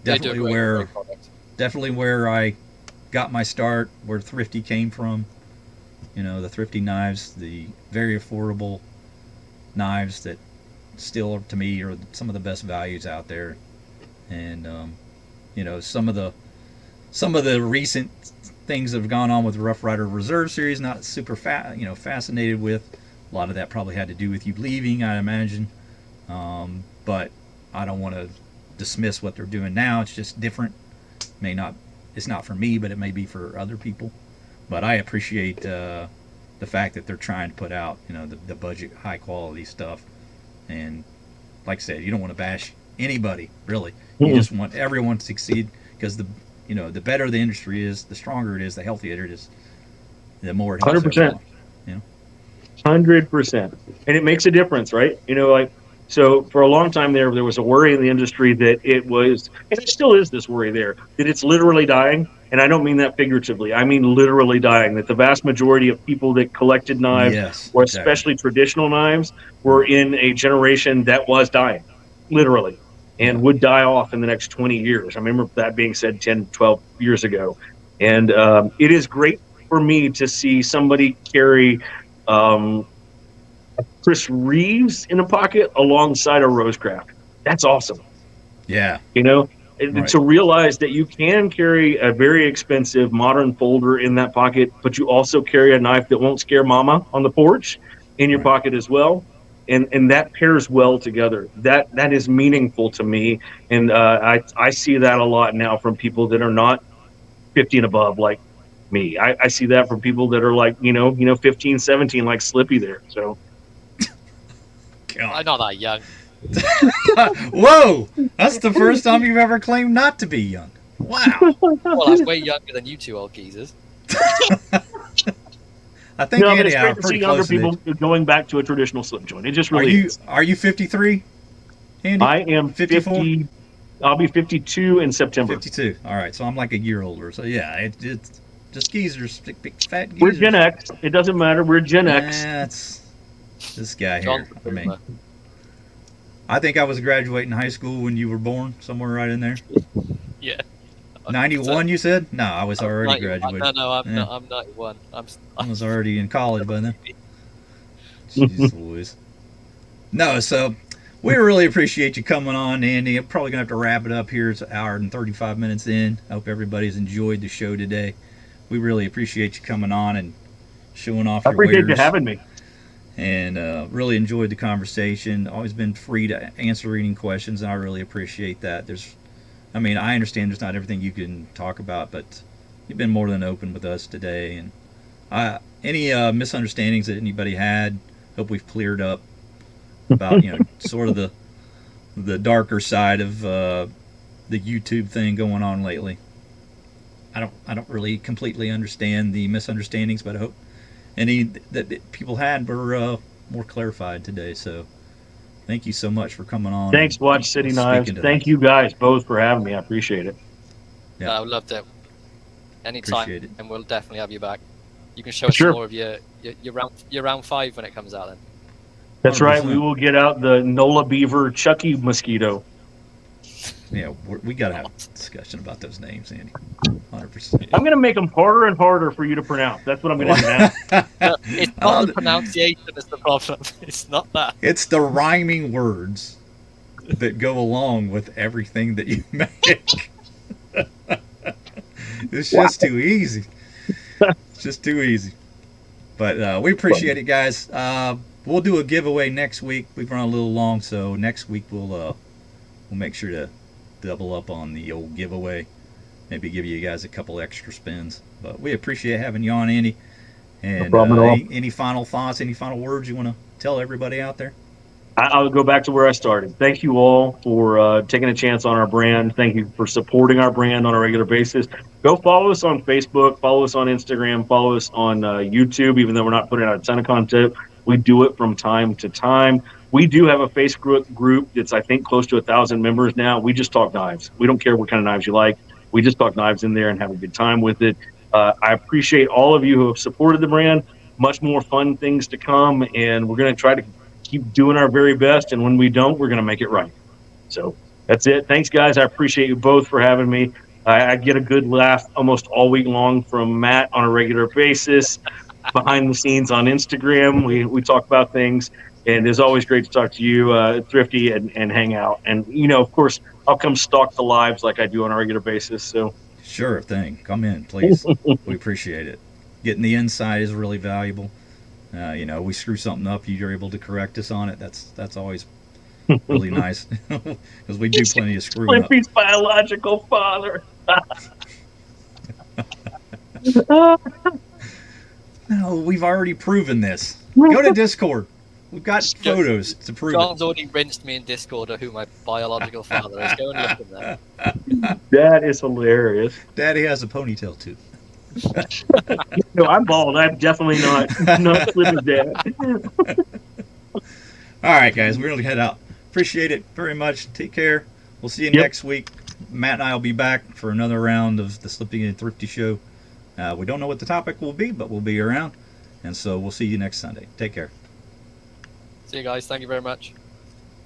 definitely where I got my start, where Thrifty came from. The Thrifty knives, the very affordable knives that still, to me, are some of the best values out there. And some of the recent things that have gone on with the Rough Rider Reserve series, not super fascinated with. A lot of that probably had to do with you leaving, I imagine. But I don't want to dismiss what they're doing now. It's just different. It's not for me, but it may be for other people. But I appreciate the fact that they're trying to put out the budget, high quality stuff. And like I said, you don't want to bash anybody, really. You just want everyone to succeed, because the better the industry is, the stronger it is, the healthier it is, the more it helps 100%. everyone. 100%. And it makes a difference, right? So for a long time there was a worry in the industry that it was, and it still is this worry there, that it's literally dying. And I don't mean that figuratively. I mean literally dying, that the vast majority of people that collected knives, or especially traditional knives, were in a generation that was dying, literally, and would die off in the next 20 years. I remember that being said 10, 12 years ago. And it is great for me to see somebody carry Chris Reeves in a pocket alongside a RoseCraft. That's awesome. Yeah. Right. To realize that you can carry a very expensive modern folder in that pocket, but you also carry a knife that won't scare mama on the porch in your pocket as well. and that pairs well together. That is meaningful to me, and I see that a lot now from people that are not 50 and above like me. I see that from people that are like 15, 17 like Slippy there. So I'm not that young. Whoa! That's the first time you've ever claimed not to be young. Wow. Well, that's way younger than you two old geezers. I think no, but Andy it's and I great are to see pretty younger close in people age. going back to a traditional slip joint. It just really is. Are you 53, Andy? I am 54? 50. I'll be 52 in September. 52. All right, so I'm like a year older. So yeah, it's just geezers, big fat geezers. We're Gen X. It doesn't matter. We're Gen X. That's this guy John's here. the I mean, boomer. I think I was graduating high school when you were born, somewhere right in there. Yeah. 91, you said? No, I was I'm already 91. graduated. No, I'm Yeah. not. I'm 91. I was already in college by then. Jeez Louise. No, so we really appreciate you coming on, Andy. I'm probably going to have to wrap it up here. It's an hour and 35 minutes in. I hope everybody's enjoyed the show today. We really appreciate you coming on and showing off I your appreciate you wares. having me. And really enjoyed the conversation. Always been free to answer any questions, and I really appreciate that. I understand there's not everything you can talk about, but you've been more than open with us today. And any misunderstandings that anybody had, hope we've cleared up about sort of the darker side of the YouTube thing going on lately. I don't really completely understand the misunderstandings, but I hope any that people had were more clarified today. So thank you so much for coming on. Thanks, Watch City Knives. Thank you guys both for having me. I appreciate it. Yeah. I would love to. Anytime, Appreciate it. and we'll definitely have you back. You can show us Sure. more of your round 5 when it comes out. Then That's right. 100%. We will get out the Nola Beaver Chucky mosquito. Yeah, we got to have a discussion about those names, Andy. 100%. I'm going to make them harder and harder for you to pronounce. That's what I'm going to do now. It's not the pronunciation that's the problem. It's not that. It's the rhyming words that go along with everything that you make. It's just too easy. It's just too easy. But we appreciate it, guys. We'll do a giveaway next week. We've run a little long, so next week we'll make sure to double up on the old giveaway. Maybe give you guys a couple extra spins. But we appreciate having you on, Andy. And No problem at all. any final thoughts, any final words you want to tell everybody out there? I'll go back to where I started. Thank you all for taking a chance on our brand. Thank you for supporting our brand on a regular basis. Go follow us on Facebook, follow us on Instagram, follow us on YouTube, even though we're not putting out a ton of content. We do it from time to time. We do have a Facebook group that's, I think, close to 1,000 members now. We just talk knives. We don't care what kind of knives you like. We just talk knives in there and have a good time with it. I appreciate all of you who have supported the brand. Much more fun things to come, and we're going to try to keep doing our very best, and when we don't, we're going to make it right. So that's it. Thanks, guys. I appreciate you both for having me. I get a good laugh almost all week long from Matt on a regular basis. Behind the scenes on Instagram, we talk about things, and it's always great to talk to you, Thrifty, and hang out. And, of course, I'll come stalk the lives like I do on a regular basis. So Sure thing. Come in, please. We appreciate it. Getting the inside is really valuable. We screw something up, you're able to correct us on it. That's always really nice because we do plenty of screwing up. Slippy's biological father. No, we've already proven this. Go to Discord. We've got photos to prove John's it. already rinsed me in Discord of who my biological father is. Go and look at that. That is hilarious. Daddy has a ponytail too. No, I'm bald. I'm definitely not Slippy's dad. All right, guys, we're going to head out. Appreciate it very much. Take care. We'll see you next week. Matt and I will be back for another round of the Slippy and Thrifty show. We don't know what the topic will be, but we'll be around. And so we'll see you next Sunday. Take care. See you guys. Thank you very much.